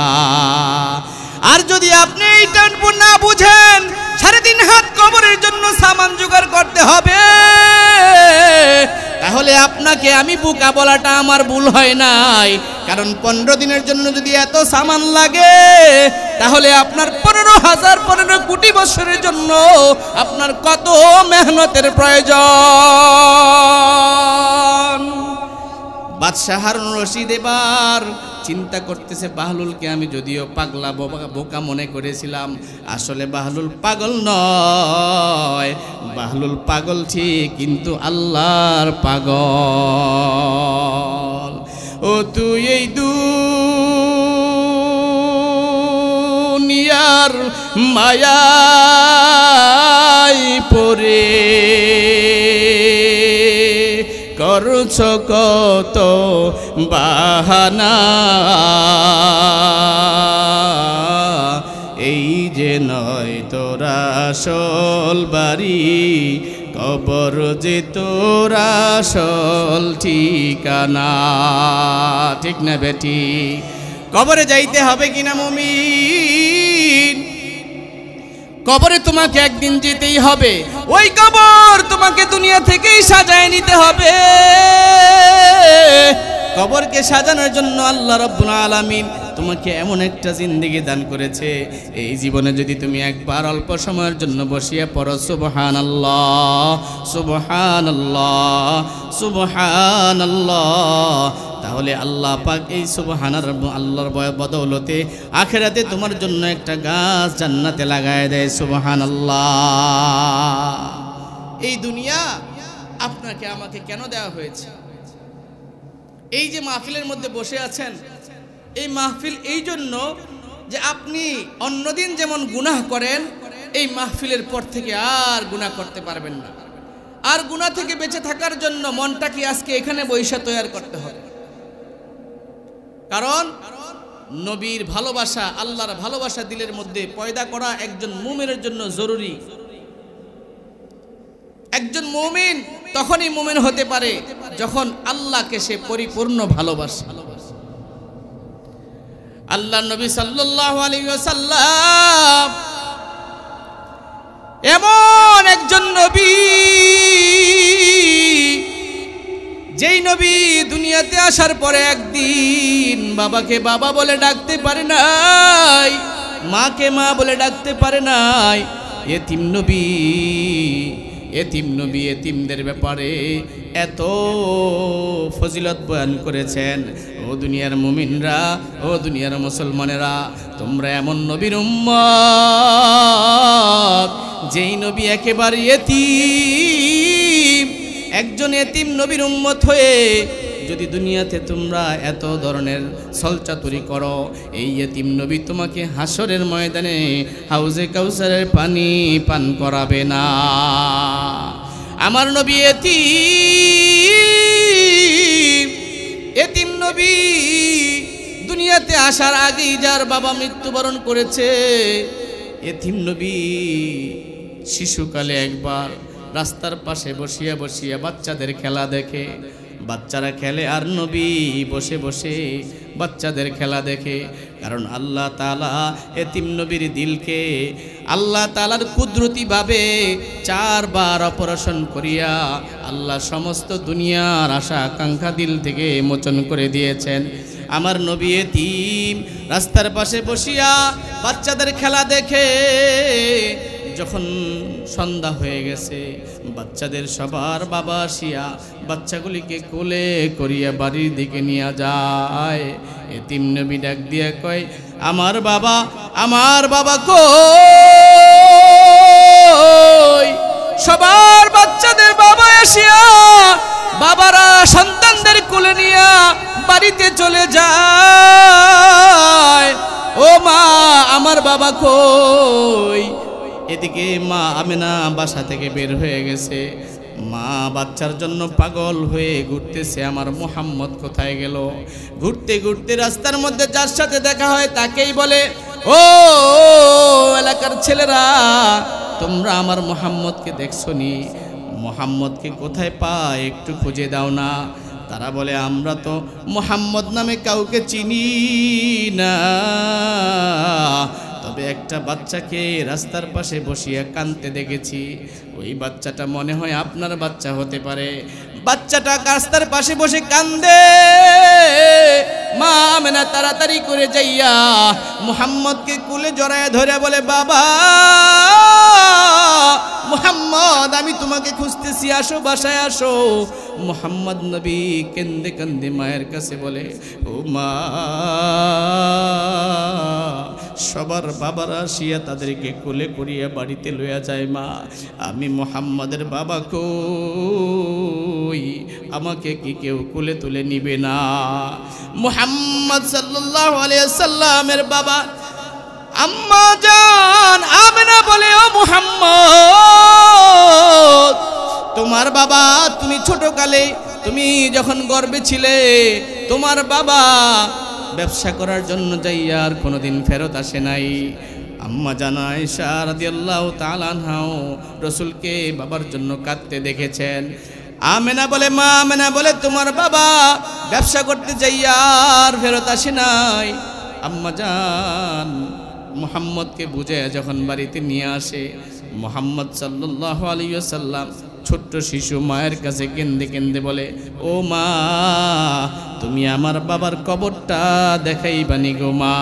আর যদি আপনি এইটা না বুঝেন 3.5 হাত কবরের জন্য সামান জোগাড় করতে হবে, তাহলে আপনাকে আমি বোকা বলাটা আমার ভুল হয় নাই। কারণ 15 দিনের জন্য যদি এত সামান লাগে, তাহলে আপনার 15 কোটি বছরের জন্য আপনার কত মেহনতের প্রয়োজন। বাদশাহ হারুন রশিদ এবার চিন্তা করতেছে, বাহলুলকে আমি যদিও পাগলা বোকা মনে করেছিলাম, আসলে বাহলুল পাগল নয়, বাহলুল পাগল ঠিক, কিন্তু আল্লাহর পাগল। ও তুই এই দুনিয়ার মায়ায় পড়ে করছ কত বাহানা, এই যে নয় তোরা আসল বাড়ি, কবর যে তোরা আসল ঠিকানা। ঠিক না বেটি? কবরে যাইতে হবে কিনা মুমিন? কবরে তোমাকে একদিন যেতেই হবে। ওই কবর তোমাকে দুনিয়া থেকেই সাজায় নিতে হবে। কবরকে সাজানোর জন্য আল্লাহ রাব্বুল আলামিন তোমাকে এমন একটা জিন্দেগি দান করেছে, এই জীবনে যদি তুমি একবার অল্প সময়ের জন্য বসিয়া পড়ো সুবহানাল্লাহ সুবহানাল্লাহ সুবহানাল্লাহ, তাহলে আল্লাহ পাক এই আল্লাহর বদৌলতে আখিরাতে তোমার জন্য একটা গাছ জান্নাতে লাগায় দেয়। সুবহানাল্লাহ। এই দুনিয়া আপনাকে আমাকে কেন দেওয়া হয়েছে? এই যে মাহফিলের মধ্যে বসে আছেন, এই মাহফিল এই জন্য যে আপনি অন্যদিন যেমন গুনাহ করেন, এই মাহফিলের পর থেকে আর গুনাহ করতে পারবেন না। আর গুনাহ থেকে বেঁচে থাকার জন্য মনটাকে আজকে এখানে বৈশা তৈরি করতে হবে। কারণ নবীর ভালোবাসা, আল্লাহর ভালোবাসা দিলের মধ্যে পয়দা করা একজন মুমিনের জন্য জরুরি। একজন মুমিন তখনই মুমিন হতে পারে যখন আল্লাহকে সে পরিপূর্ণ ভালোবাসে। আল্লাহর নবী সাল্লাল্লাহু আলাইহি ওয়াসাল্লাম এমন একজন নবী, যেই নবী দুনিয়াতে আসার পরে একদিন বাবাকে বাবা বলে ডাকতে পারে নাই, মাকে মা বলে ডাকতে পারে নাই। এতিম নবী, এতিম নবী এতিমদের ব্যাপারে এত ফজিলত বয়ান করেছেন। ও দুনিয়ার মুমিনরা, ও দুনিয়ার মুসলমানেরা, তোমরা এমন নবীর উম্মত যেই নবী একেবারে এতিম, একজন এতিম নবীর উম্মত হয়ে যদি দুনিয়াতে তোমরা এত ধরনের ছলচাতুরি করো, এই এতিম নবী তোমাকে হাসরের ময়দানে হাউজে কাউসারের পানি পান করাবে না। আমার নবী এতিম, এতিম নবী দুনিয়াতে আসার আগেই যার বাবা মৃত্যুবরণ করেছে, এতিম নবী শিশুকালে একবার রাস্তার পাশে বসিয়া বসিয়া বাচ্চাদের খেলা দেখে। বাচ্চারা খেলে আর নবী বসে বসে বাচ্চাদের খেলা দেখে। কারণ আল্লাহ তাআলা এতিম নবীর দিলকে আল্লাহ তাআলার কুদরতিভাবে 4 বার অপারেশন করিয়া আল্লাহ সমস্ত দুনিয়ার আশা আকাঙ্ক্ষা দিল থেকে মোচন করে দিয়েছেন। আমার নবী এতিম রাস্তার পাশে বসিয়া বাচ্চাদের খেলা দেখে। যখন সন্ধ্যা হয়ে গেছে, বাচ্চাদের সবার বাবা আসিয়া বাচ্চাগুলিকে কোলে করিয়া বাড়ির দিকে নিয়ে যায়। এতিম নবী ডাক দিয়া কয়, আমার বাবা কই? সবার বাচ্চাদের বাবা আসিয়া বাবারা সন্তানদের কোলে নিয়া বাড়িতে চলে যায়। ও মা, আমার বাবা কই? এদিকে মা আমেনা বাসা থেকে বের হয়ে গেছে, মা বাচ্চার জন্য পাগল হয়ে ঘুরতেছে, আমার মুহাম্মদ কোথায় গেল। ঘুরতে ঘুরতে রাস্তার মধ্যে যার সাথে দেখা হয় তাকেই বলে, ও এলাকার ছেলেরা, তোমরা আমার মুহাম্মদকে দেখছো নি? মুহাম্মদকে কোথায় পায় একটু খুঁজে দাও না। তারা বলে, আমরা তো মুহাম্মদ নামে কাউকে চিনি না, তবে একটা বাচ্চাকে রাস্তার পাশে বসিয়ে কাঁদতে দেখেছি, ওই বাচ্চাটা মনে হয় আপনার বাচ্চা হতে পারে। বাচ্চাটা রাস্তার পাশে বসে কান্দে। মা আমেনা তাড়াতাড়ি করে যাইয়া মুহাম্মদকে কোলে জড়ায় ধরে বলে, বাবা মুহাম্মদ, আমি তোমাকে খুঁজতেছি, আসো বাসায় আসো। মুহাম্মদ নবী কেন্দে কেন্দে মায়ের কাছে বলে, ও মা, সবার বাবারা আসিয়া তাদেরকে কোলে করিয়া বাড়িতে লইয়া যায়, মা আমি মুহাম্মদের বাবা কই, আমাকে কি কেউ কোলে তুলে নিবে না? মুহাম্মদ সাল্লাল্লাহু আলাইহি সাল্লামের বাবা আম্মা জান আমেনা বলে, ও মুহাম্মদ, তোমার বাবা, তুমি ছোটকালে তুমি যখন গর্ভে ছিলে, তোমার বাবা ব্যবসা করার জন্য যাইয়া আর কোনোদিন ফেরত আসে নাই। আম্মা জান আয়েশা রাদিয়াল্লাহু তাআলা আনহাও রাসূলকে বাবার জন্য কাঁদতে দেখেছেন। আমেনা বলে, মা আমেনা বলে, তোমার বাবা ব্যবসা করতে যাইয়া আর ফেরত আসে নাই। আম্মা জান মুহাম্মদকে বুঝে যখন বাড়িতে নিয়ে আসে, মুহাম্মদ সাল্লাল্লাহু আলাইহি ওয়াসাল্লাম ছোট্ট শিশু মায়ের কাছে কেন্দে কেন্দে বলে, ও মা, তুমি আমার বাবার কবরটা দেখাইবানি গো মা।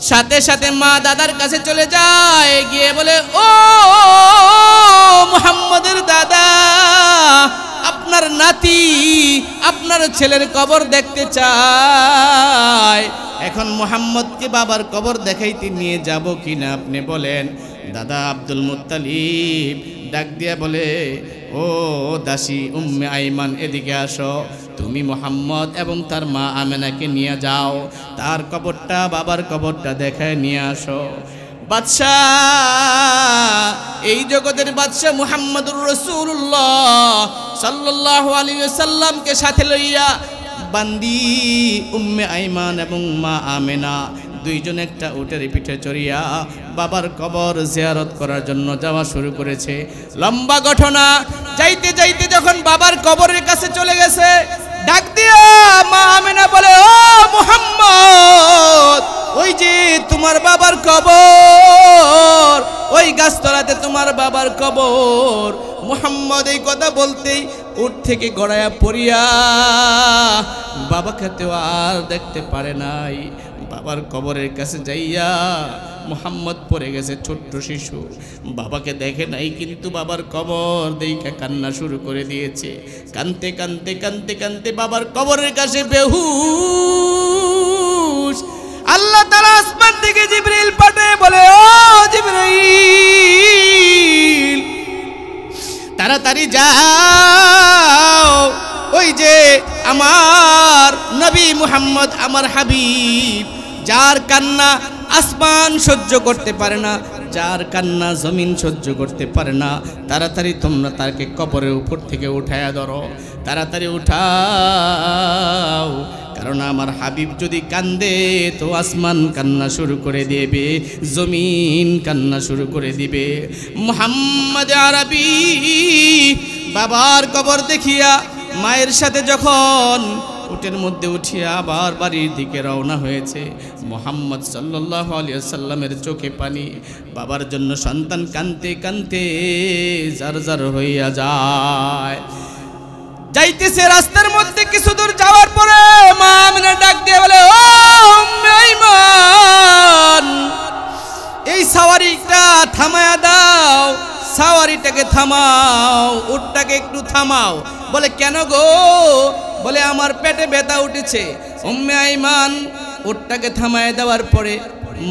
সাথে সাথে মা দাদার কাছে চলে যায়, গিয়ে বলে, ও মুহাম্মদের দাদা, আপনার নাতি আপনার ছেলের কবর দেখতে চায়। এখন মুহাম্মদকে বাবার কবর দেখাইতে নিয়ে যাব কিনা আপনি বলেন। দাদা আব্দুল মুত্তালিব ডাক দিয়া বলে, ও দাসী উম্মে আইমান, এদিকে আসো, তুমি মুহাম্মদ এবং তার মা আমেনাকে নিয়ে যাও, তার কবরটা বাবার কবরটা দেখায় নিয়ে আসো। বাদশাহ, এই জগতের বাদশাহ মুহাম্মদুর রাসূলুল্লাহ সাল্লাল্লাহু আলাইহি ওয়াসাল্লামকে সাথে লইয়া বান্দি উম্মে আইমান এবং মা আমেনা দুইজন একটা উটের পিঠে চড়িয়া বাবার কবর জিয়ারত করার জন্য যাওয়া শুরু করেছে। লম্বা ঘটনা। যাইতে যাইতে যখন বাবার কবরের কাছে চলে গেছে, ডাক দিয়া মা আমেনা বলে, ও মুহাম্মদ, ওই যে তোমার বাবার কবর, ওই গাছতলাতে তোমার বাবার কবর। মুহাম্মদ এই কথা বলতেই উঠ থেকে গড়াইয়া পড়িয়া বাবাকে তো আর দেখতে পারে নাই। বাবার কবরের কাছে যাইয়া মুহাম্মদ পড়ে গেছে, ছোট্ট শিশু, বাবাকে দেখে নাই, কিন্তু বাবার কবর দেখে কান্না শুরু করে দিয়েছে। কানতে কানতে কানতে কানতে বাবার কবরের কাছে বেহুশ। আল্লাহ তাআলা আসমান থেকে জিবরিল পাঠিয়ে বলে, ও জিবরাইল, তাড়াতাড়ি যাও, ওই যে আমার নবী মুহাম্মদ, আমার হাবিব, যার কান্না আসমান সহ্য করতে পারে না, যার কান্না জমিন সহ্য করতে পারে না, তাড়াতাড়ি তোমরা তাকে কবরের উপর থেকে উঠায়া ধরো, তাড়াতাড়ি উঠাও, কারণ আমার হাবিব যদি কান্দে তো আসমান কান্না শুরু করে দেবে, জমিন কান্না শুরু করে দিবে। মুহাম্মদ আরবি বাবার কবর দেখিয়া মায়ের সাথে যখন উটের মধ্যে উঠিয়া আবার বাড়ির দিকে রওনা হয়েছে, মুহাম্মদ সাল্লাল্লাহু আলাইহি ওয়াসাল্লামের চোখে পানি। বাবার জন্য সন্তান কাঁদতে কাঁদতে জারজার হইয়া যায়। যাইতেছে, রাস্তার মধ্যে কিছু দূর যাওয়ার পরে মা আমিনা ডাক দিয়ে বলে, ও উম্মে আইমান, এই সাওয়ারিটা থামায়া দাও, সাওয়ারিটাকে থামাও, উটটাকে একটু থামাও। বলে, কেন গো? বলে, আমার পেটে ব্যথা উঠেছে। উম্মে আইমান উটটাকে থামায় দেওয়ার পরে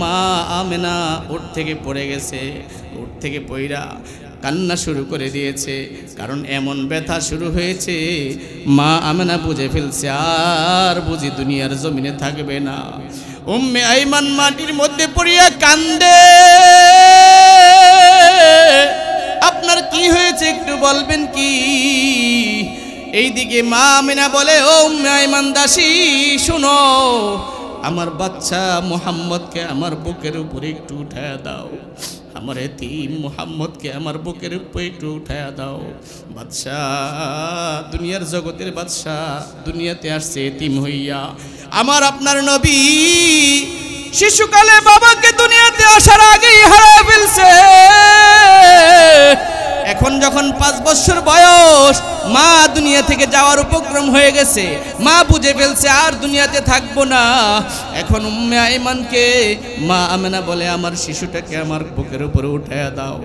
মা আমেনা উট থেকে পড়ে গেছে, উট থেকে পইরা কান্না শুরু করে দিয়েছে, কারণ এমন ব্যথা শুরু হয়েছে। মা আমেনা বুঝে ফেলছে আর বুঝি দুনিয়ার জমিনে থাকবে না। উম্মে আইমান মাটির মধ্যে পড়িয়া কান্দে। আপনার কি হয়েছে একটু বলবেন কি? এইদিকে মা আমিনা বলে, ও উম্মে আইমান দাসী শুনো, আমার বাচ্চা মুহাম্মদকে আমার বুকের উপরে একটু উঠায়া দাও, আমার এতিম মুহাম্মদকে আমার বুকের উপরে একটু উঠায়া দাও। বাদশাহ, দুনিয়ার জগতের বাদশাহ, দুনিয়াতে আসছে এতিম হইয়া। আমার আপনার নবী শিশুকালে বাবাকে দুনিয়াতে আসার আগেই হারিয়ে ফেলছে। এখন যখন 5 বছর বয়স, মা দুনিয়া থেকে যাওয়ার উপক্রম হয়ে গেছে, মা বুঝে ফেলছে আর দুনিয়াতে থাকবো না। এখন উম্মে আইমানকে মা আমেনা বলে, আমার শিশুটাকে আমার বুকের উপরে উঠাইয়া দাও।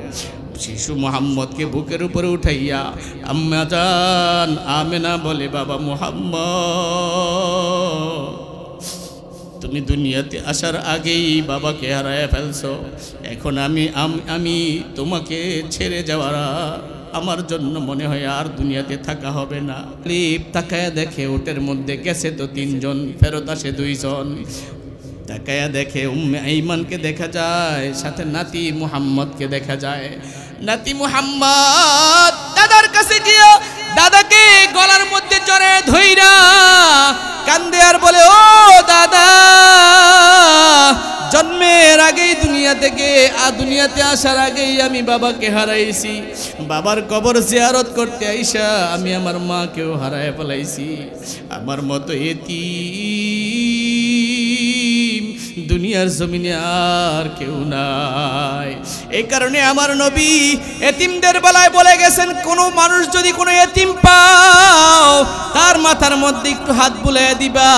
শিশু মুহাম্মদকে বুকের উপরে উঠাইয়া আম্মা জান আমেনা বলে, বাবা মুহাম্মদ, তুমি দুনিয়াতে আসার আগেই বাবাকে হারায় ফেলছো। এখন আমি তোমাকে ছেড়ে যাওয়ার আমার জন্য মনে হয় আর দুনিয়াতে থাকা হবে না। ক্লিপ তাকায়া দেখে ওটের মধ্যে গেছে তো 3 জন, ফেরত আসে 2 জন। তাকায়া দেখে উম্মে আইমানকে দেখা যায়, সাথে নাতি মুহাম্মদকে দেখা যায়। নাতি মুহাম্মদ দাদার কাছে গিয়া দাদাকে গলার মধ্যে জড়ে ধইরা কান্দে আর বলে, ও দাদা, জন্মের আগেই দুনিয়াতে আসার আগেই আমি বাবাকে হারাইছি। বাবার কবর জিয়ারত করতে আইসা আমি আমার মাকেও হারায় ফেলাইছি। আমার মতো এতিম দুনিয়ার জমিনে আর কেউ নাই। এই কারণে আমার নবী এতিমদের বেলায় বলে গেছেন, কোনো মানুষ যদি কোনো এতিম পাও, তার মাথার মধ্যে একটু হাত বুলাইয়া দিবা।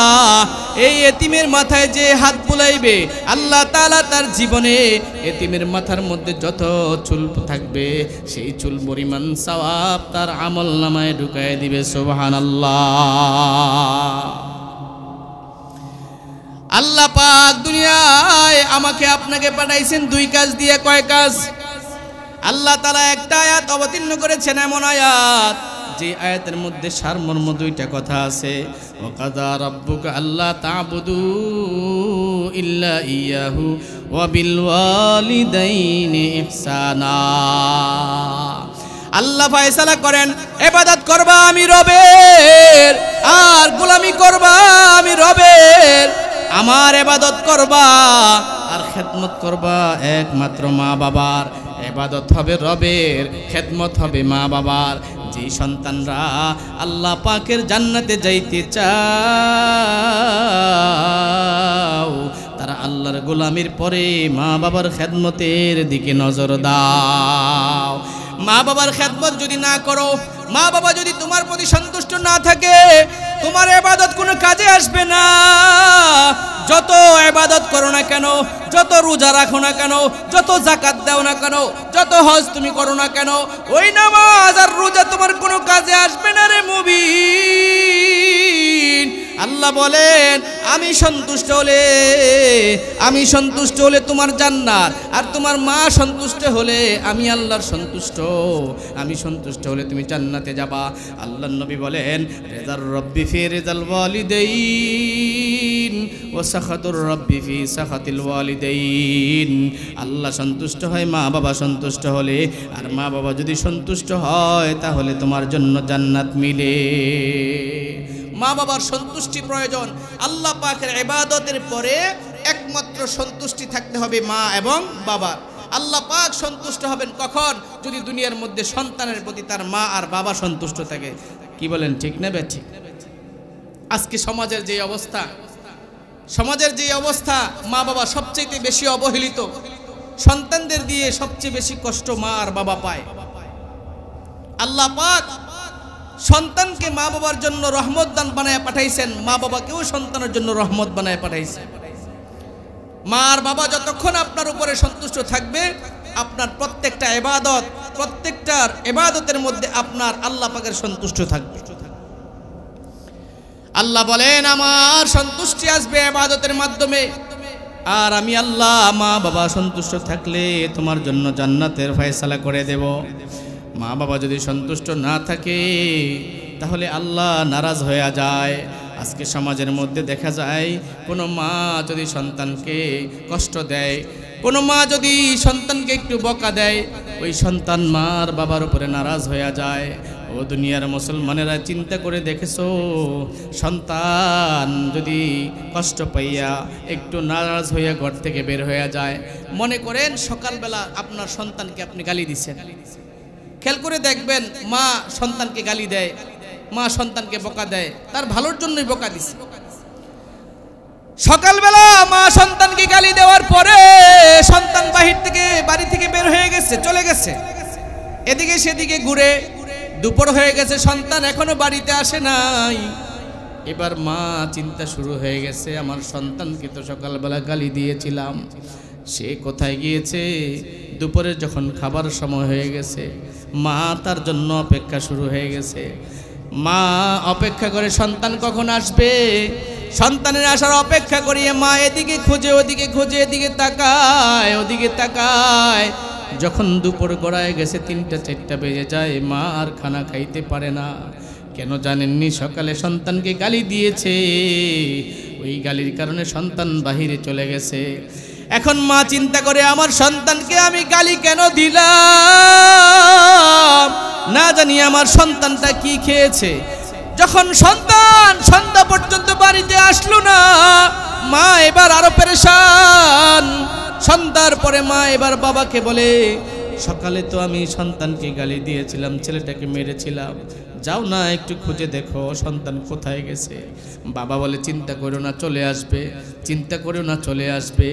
এই এতিমের মাথায় যে হাত বুলাইবে, আল্লাহ তাআলা তার জীবনে এতিমের মাথার মধ্যে যত চুল থাকবে, সেই চুল পরিমাণ সওয়াব তার আমলনামায় ঢুকায় দিবে। সুবহানাল্লাহ। আল্লাহ পাক দুনিয়ায় আমাকে আপনাকে পাঠাইছেন 2 কাজ দিয়ে। কয় কাজ? আল্লাহ তাআলা একটা আয়াত অবতীর্ণ করেছেন, এমন আয়াত যে আয়াতের মধ্যে সারমর্ম 2টা কথা আছে। ওয়াকাযা রাব্বুকা আল্লা তা'বুদু ইল্লা ইয়াহু ওয়া বিল ওয়ালিদাইনি ইহসানা। আল্লাহ ফয়সালা করেন, ইবাদত করবা আমি রবের, আর গোলামি করবা আমি রবের। আমার ইবাদত করবা আর খেদমত করবা একমাত্র মা বাবার। ইবাদত হবে রবের, খেদমত হবে মা বাবার। যে সন্তানরা আল্লাহ পাকের জান্নাতে যাইতে চাও, তারা আল্লাহর গোলামির পরে মা বাবার খেদমতের দিকে নজর দাও। মা বাবার খেদমত যদি না করো, মা বাবা যদি তোমার প্রতি সন্তুষ্ট না থাকে, তোমার ইবাদত কোনো কাজে আসবে না। যত ইবাদত করো না কেন, যত রোজা রাখো না কেন, যত যাকাত দাও না কেন, যত হজ তুমি করো না কেন, ওই নামাজ আর রোজা তোমার কোনো কাজে আসবে না রে মুমিন। আল্লাহ বলেন, আমি সন্তুষ্ট হলে তোমার জান্নাত, আর তোমার মা সন্তুষ্ট হলে আমি আল্লাহর সন্তুষ্ট। আমি সন্তুষ্ট হলে তুমি জান্নাতে যাবা। আল্লাহর নবী বলেন, রিদার রব্বি ফি রিদাল ওয়ালিদাইন ওয়া সাখাতুর রব্বি ফি সাখাতিল ওয়ালিদাইন। আল্লাহ সন্তুষ্ট হয় মা বাবা সন্তুষ্ট হলে, আর মা বাবা যদি সন্তুষ্ট হয় তাহলে তোমার জন্য জান্নাত মিলে। মা বাবার সন্তুষ্টি প্রয়োজন। আল্লাহ পাকের ইবাদতের পরে একমাত্র সন্তুষ্টি থাকতে হবে মা এবং বাবার। আল্লাহ পাক সন্তুষ্ট হবেন কখন? যদি দুনিয়ার মধ্যে সন্তানের প্রতি তার মা আর বাবা সন্তুষ্ট থাকে। কি বলেন, ঠিক না ঠিক? আজকে সমাজের যে অবস্থা, মা বাবা সবচেয়ে বেশি অবহেলিত। সন্তানদের দিয়ে সবচেয়ে বেশি কষ্ট মা আর বাবা পায়। আল্লাহ পাক সন্তানকে মা বাবার জন্য রহমত দান বানায় পাঠাইছেন, মা বাবাকেও সন্তানের জন্য রহমত বানায় পাঠাইছেন। মা আর বাবা যতক্ষণ আপনার উপরে সন্তুষ্ট থাকবে, আপনার প্রত্যেকটার ইবাদতের মধ্যে আপনার আল্লাহ পাকের সন্তুষ্ট থাকবে। আল্লাহ বলেন, আমার সন্তুষ্টি আসবে ইবাদতের মাধ্যমে, আর আমি আল্লাহ মা বাবা সন্তুষ্ট থাকলে তোমার জন্য জান্নাতের ফয়সালা করে দেব। মা বাবা যদি সন্তুষ্ট না থাকে তাহলে আল্লাহ নারাজ হয়ে যায়। আজকে সমাজের মধ্যে দেখা যায়, কোনো মা যদি সন্তানকে কষ্ট দেয়, কোনো মা যদি সন্তানকে একটু বকা দেয়, ওই সন্তান মার বাবার উপরে নারাজ হয়ে যায়। ও দুনিয়ার মুসলমানেরা চিন্তা করে দেখেছো, সন্তান যদি কষ্ট পাইয়া একটু নারাজ হইয়া ঘর থেকে বের হয়ে যায়, মনে করেন সকালবেলা আপনার সন্তানকে আপনি গালি দিচ্ছেন, খেয়াল করে দেখবেন মা সন্তানকে গালি দেয়, মা সন্তানকে বকা দেয়, তার ভালোর জন্যই বকা দিছে। সকালবেলা মা সন্তানকে গালি দেওয়ার পরে সন্তান বাড়ি থেকে বের হয়ে গেছে, চলে গেছে, এদিকে সেদিকে ঘুরে, দুপুর হয়ে গেছে, সন্তান এখনো বাড়িতে আসে নাই। এবার মা চিন্তা শুরু হয়ে গেছে, আমার সন্তানকে তো সকালবেলা গালি দিয়েছিলাম, সে কোথায় গিয়েছে? দুপুরে যখন খাবার সময় হয়ে গেছে, মা তার জন্য অপেক্ষা শুরু হয়ে গেছে। মা অপেক্ষা করে সন্তান কখন আসবে, সন্তানের আসার অপেক্ষা করিয়ে মা এদিকে খুঁজে ওদিকে খুঁজে, এদিকে তাকায় ওদিকে তাকায়। যখন দুপুর গড়ায় গেছে, 3টা 4টা বেজে যায়, মা আর খানা খাইতে পারে না। কেন জানেননি? সকালে সন্তানকে গালি দিয়েছে, ওই গালির কারণে সন্তান বাহিরে চলে গেছে। এখন মা চিন্তা করে, আমার সন্তানকে আমি গালি কেন দিলাম, না জানি আমার সন্তানটা কি খেয়েছে। যখন সন্তান সন্ধ্যা পর্যন্ত বাড়িতে আসলো না, মা এবার আরো পেরেশান। সন্ধ্যার পরে মা এবার বাবাকে বলে, সকালে তো আমি সন্তানকে গালি দিয়েছিলাম, ছেলেটাকে মেরেছিলাম, যাও না একটু খুঁজে দেখো সন্তান কোথায় গেছে। বাবা বলে, চিন্তা করো না, চলে আসবে, চিন্তা করো না, চলে আসবে।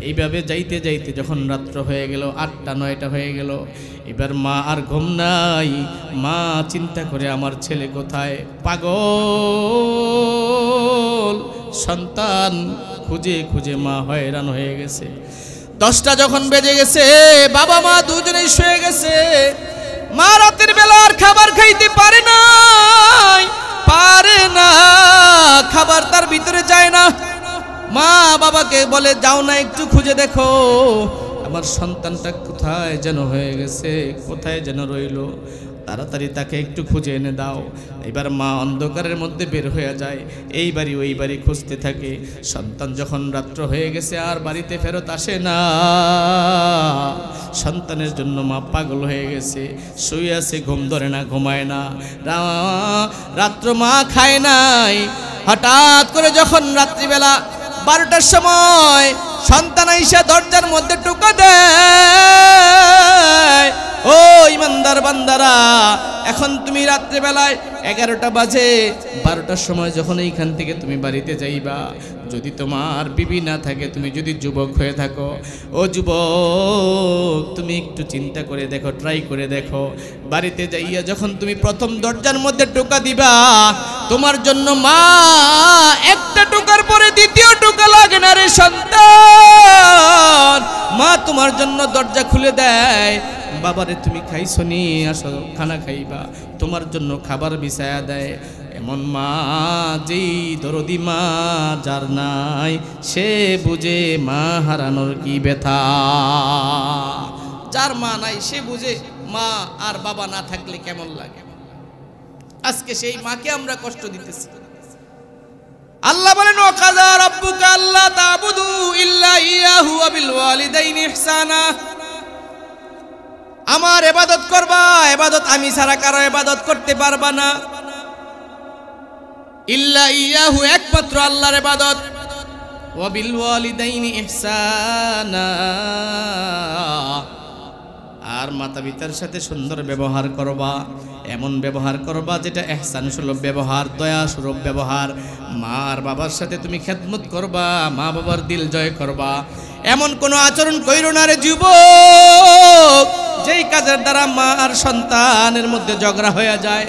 এইভাবে যাইতে যাইতে যখন রাত্র হয়ে গেল, 8টা 9টা হয়ে গেল, এবার মা আর ঘুম নাই। মা চিন্তা করে, আমার ছেলে কোথায়? পাগল সন্তান খুঁজে খুঁজে মা হয়রান হয়ে গেছে। 10টা যখন বেজে গেছে, বাবা মা দুজনেই শুয়ে গেছে। মা রাতের বেলা আর খাবার খাইতে পারে না, খাবার তার ভিতরে যায় না। মা বাবাকে বলে, যাও না একটু খুঁজে দেখো, আমার সন্তানটা কোথায় যেন হয়ে গেছে, কোথায় যেন রইল, তাড়াতাড়ি তাকে একটু খুঁজে এনে দাও। এবার মা অন্ধকারের মধ্যে বের হয়ে যায়, এই বাড়ি ওই বাড়ি খুঁজতে থাকে। সন্তান যখন রাত্র হয়ে গেছে আর বাড়িতে ফেরত আসে না, সন্তানের জন্য মা পাগল হয়ে গেছে, শুয়ে আছে, ঘুম ধরে না, ঘুমায় না, রাত্র মা খায় নাই। হঠাৎ করে যখন রাত্রিবেলা 12টার সময় সন্তান আইসা দরজার মধ্যে টোকা দেয়, ও ইমানদার বান্দারা, এখন তুমি রাত্রিবেলায় 11টা বাজে, 12টার সময় যখন এইখান থেকে তুমি বাড়িতে যাইবা, যদি তোমার বিবি না থাকে, তুমি যদি যুবক হয়ে থাকো, ও যুবক তুমি একটু চিন্তা করে দেখো, ট্রাই করে দেখো, বাড়িতে যাইয়া যখন তুমি প্রথম দরজার মধ্যে টোকা দিবা, তোমার জন্য মা একটা টোকার পরে দ্বিতীয় টোকা লাগে না রে সন্তান, মা তোমার জন্য দরজা খুলে দেয়। বাবারে তুমি খাইছো নি, আসো খানা খাইবা, তোমার জন্য খাবার বিছায়া দেয়। এমন মা, যেই দরদি মা যার নাই, সে বুঝে মা হারানোর কি ব্যথা। যার মা নাই সে বুঝে মা আর বাবা না থাকলে কেমন লাগে। আজকে সেই মাকে আমরা কষ্ট দিতেছি। আল্লাহ বলেন, ওয়াকাযা রাব্বুকা আল্লা তা'বুদু ইল্লা ইয়াহু ওয়া বিল ওয়ালিদাইনি ইহসানা। আমার ইবাদত করবা, ইবাদত আমি ছাড়া কারো ইবাদত করতে পারবা না। ইল্লা ইয়াহু, একমাত্র আল্লাহর ইবাদত। ওয়া বিল ওয়ালিদাইনি ইহসানা, আর মাতা পিতার সাথে সুন্দর ব্যবহার করবা, এমন ব্যবহার করবা যেটা ইহসান সুলভ ব্যবহার, দয়া সুলভ ব্যবহার। মা আর বাবার সাথে তুমি খেদমত করবা, মা বাবার দিল জয় করবা। এমন কোনো আচরণ কইরো না রে যুবক, যেই কাজের দ্বারা মা আর সন্তানের মধ্যে ঝগড়া হয়ে যায়।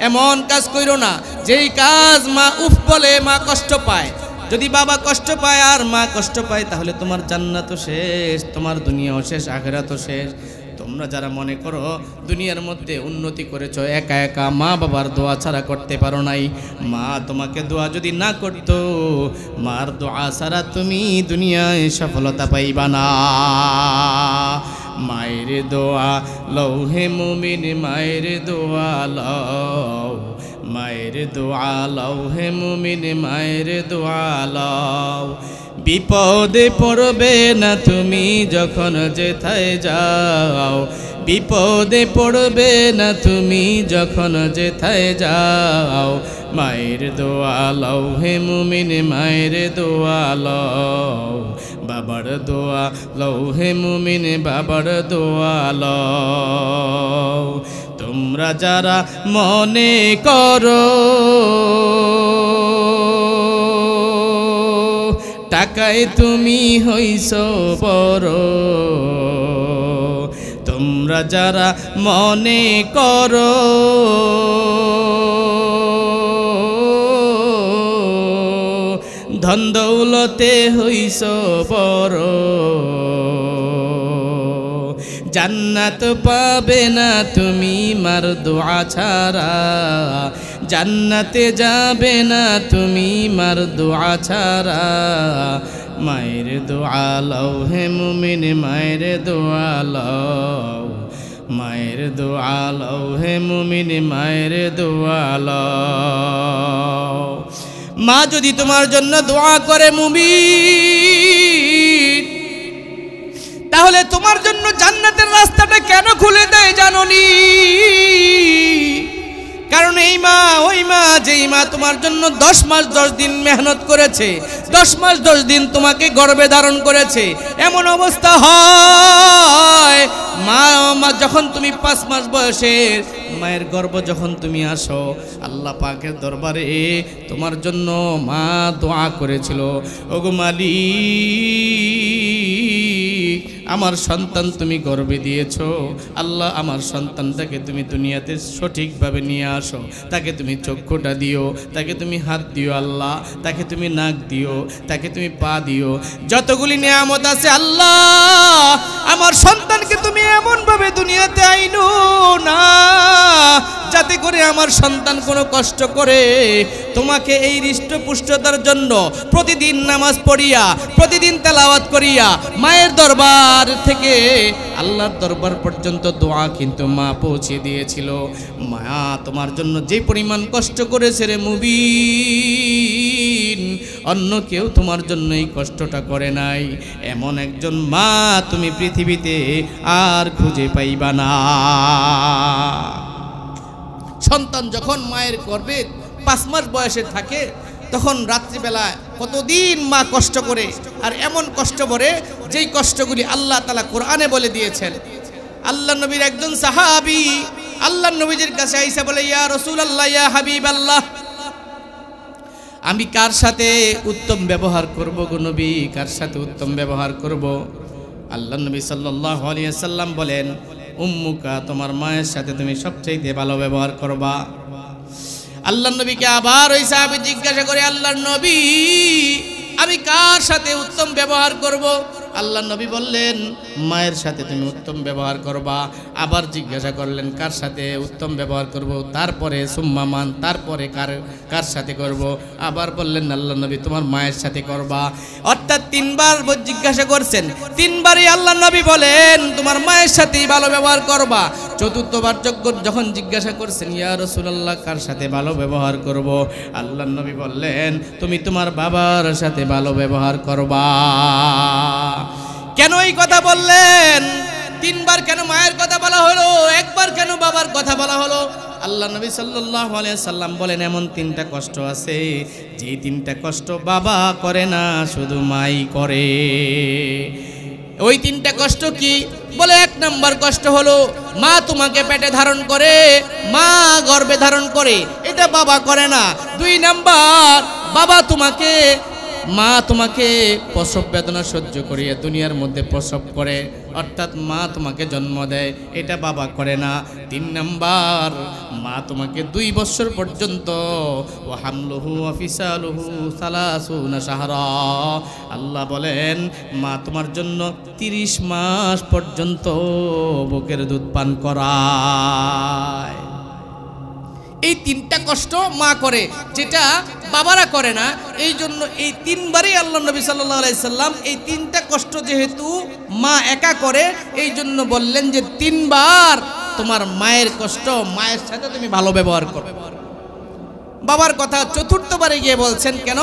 এমন কাজ কইরো না যেই কাজ মা উফ বলে, মা কষ্ট পায়। যদি বাবা কষ্ট পায় আর মা কষ্ট পায়, তাহলে তোমার জান্নাতও শেষ, তোমার দুনিয়াও শেষ, আখিরাতও শেষ। তোমরা যারা মনে করো দুনিয়ার মধ্যে উন্নতি করেছো, একা একা মা বাবার দোয়া ছাড়া করতে পারো নাই, মা তোমাকে দোয়া যদি না করতো, মার দোয়া ছাড়া তুমি দুনিয়ায় সফলতা পাইবা না। মায়ের দোয়া লও হে মুমিন, মায়ের দোয়া লও, মায়ের দোয়া লও হে মুমিন, মায়ের দোয়া লও। বিপদে পড়বে না তুমি যখন যেথায় যাও, বিপদে পড়বে না তুমি যখন যেথায় যাও। মায়ের দোয়া লও হে মুমিন, মায়ের দোয়া লও। বাবার দোয়া লও হে মুমিন, বাবার দোয়া লও। তোমরা যারা মনে করো টাকায় তুমি হইছ বড়, তোমরা যারা মনে করো ধন দৌলতে হইছ বড়, জান্নাত পাবে না তুমি মার দোয়া ছাড়া। জান্নাতে যাবে না তুমি মার দোয়া ছাড়া। মায়ের দোয়া লও হে মুমিন, মায়ের দোয়া লও। মায়ের দোয়া লও হে মুমিন, মায়ের দোয়া লও। মা যদি তোমার জন্য দোয়া করে মুমিন, তাহলে তোমার জন্য জান্নাতের রাস্তাটা কেন খুলে দেয় জানোনি? কারণ এই মা ওই মা যেই মা তোমার জন্য 10 মাস 10 দিন মেহনত করেছে, 10 মাস 10 দিন তোমাকে গর্ভে ধারণ করেছে। এমন অবস্থা হয় মা যখন তুমি 5 মাস বয়সের মায়ের গর্ভ যখন তুমি আসো, আল্লাহ পাকের দরবারে তোমার জন্য মা দোয়া করেছিল, ওগো মালিক আমার সন্তান তুমি গর্ভে দিয়েছো, আল্লাহ আমার সন্তানটাকে তুমি দুনিয়াতে সঠিকভাবে নিয়ে আসো। তাকে তুমি চক্ষুটা দিও, তাকে তুমি হাত দিও আল্লাহ, তাকে তুমি নাক দিও, তাকে তুমি পা দিও, যতগুলি নিয়ামত আছে আল্লাহ আমার সন্তানকে তুমি এমনভাবে দুনিয়াতে আইনো না যাতে করে আমার সন্তান কোনো কষ্ট করে তোমাকে এই হৃষ্টপুষ্টতার জন্য প্রতিদিন নামাজ পড়িয়া প্রতিদিন তেলাওয়াত করিয়া মায়ের দরবার থেকে আল্লাহর দরবার পর্যন্ত দোয়া কিন্তু মা পৌঁছে দিয়েছিল। মা তোমার জন্য যে পরিমাণ কষ্ট করেছে রে মুবিন, অন্য কেউ তোমার জন্য এই কষ্টটা করে নাই। এমন একজন মা তুমি পৃথিবীতে আর খুঁজে পাইবা না। সন্তান যখন মায়ের গর্ভে 5 মাস বয়সে থাকে তখন রাত্রিবেলা কতদিন মা কষ্ট করে, আর এমন কষ্ট করে যেই কষ্টগুলি আল্লাহ তাআলা কোরআনে বলে দিয়েছেন। আল্লাহ নবীর একজন সাহাবী আল্লাহ নবীজির কাছে আইসা বলে, ইয়া রাসূলুল্লাহ ইয়া হাবিবাল্লাহ, আমি কার সাথে উত্তম ব্যবহার করব গো নবী, কার সাথে উত্তম ব্যবহার করব? আল্লাহ নবী সাল্লাল্লাহু আলাইহি ওয়াসাল্লাম বলেন, উম্মুকা, তোমার মায়ের সাথে তুমি সবচেয়ে ভালো ব্যবহার করবা। আল্লাহ নবীকে আবার ওই সাহাবী জিজ্ঞাসা করে, আল্লাহর নবী আমি কার সাথে উত্তম ব্যবহার করব? আল্লাহ নবী বললেন, মায়ের সাথে তুমি উত্তম ব্যবহার করবা। আবার জিজ্ঞাসা করলেন, কার সাথে উত্তম ব্যবহার করব? তারপরে সুম্মা মান, তারপরে কার সাথে করব? আবার বললেন আল্লাহ নবী, তোমার মায়ের সাথে করবা। অর্থাৎ 3 বার জিজ্ঞাসা করছেন, 3 বারই আল্লাহ নবী বলেন তোমার মায়ের সাথেই ভালো ব্যবহার করবা। চতুর্থবার যখন জিজ্ঞাসা করছেন, ইয়া রাসূলুল্লাহ কার সাথে ভালো ব্যবহার করব? আল্লাহ নবী বললেন, তুমি তোমার বাবার সাথে ভালো ব্যবহার করবা। কেন এই কথা বললেন? 3 বার কেন মায়ের কথা বলা হলো, 1 বার কেন বাবার কথা বলা হলো? আল্লাহ নবী সাল্লাল্লাহু আলাইহি সাল্লাম বলেন, এমন 3টা কষ্ট আছে যে 3টা কষ্ট বাবা করে না, শুধু মাই করে। ওই 3টা কষ্ট কি? বলে 1 নম্বর কষ্ট হলো মা তোমাকে পেটে ধারণ করে, মা গর্ভে ধারণ করে, এটা বাবা করে না। 2 নম্বর, মা তোমাকে প্রসব বেদনা সহ্য করিয়ে দুনিয়ার মধ্যে প্রসব করে, অর্থাৎ মা তোমাকে জন্ম দেয়, এটা বাবা করে না। 3 নম্বর, মা তোমাকে 2 বছর পর্যন্ত ও হামলুহু ওয়া ফিসালুহু 30 শাহরা, আল্লাহ বলেন মা তোমার জন্য 30 মাস পর্যন্ত বুকের দুধ পান করায়। এই 3টা কষ্ট মা করে, যেটা বাবারা করে না। এই জন্য এই 3 বারই আল্লাহ নবী সাল্লাল্লাহু আলাইহি সাল্লাম এই 3টা কষ্ট যেহেতু মা একা করে, এই জন্য বললেন যে 3 বার তোমার মায়ের কষ্ট, মায়ের সাথে তুমি ভালো ব্যবহার করো। বাবার কথা 4র্থবারে গিয়ে বলছেন, কেন?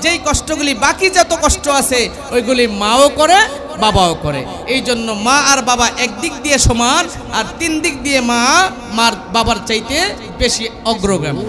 যেই কষ্টগুলি বাকি যত কষ্ট আছে ওইগুলি মাও করে, বাবাও করে। এই জন্য মা আর বাবা একদিক দিয়ে সমান, আর তিন দিক দিয়ে মা মার বাবার চাইতে বেশি অগ্রগামী।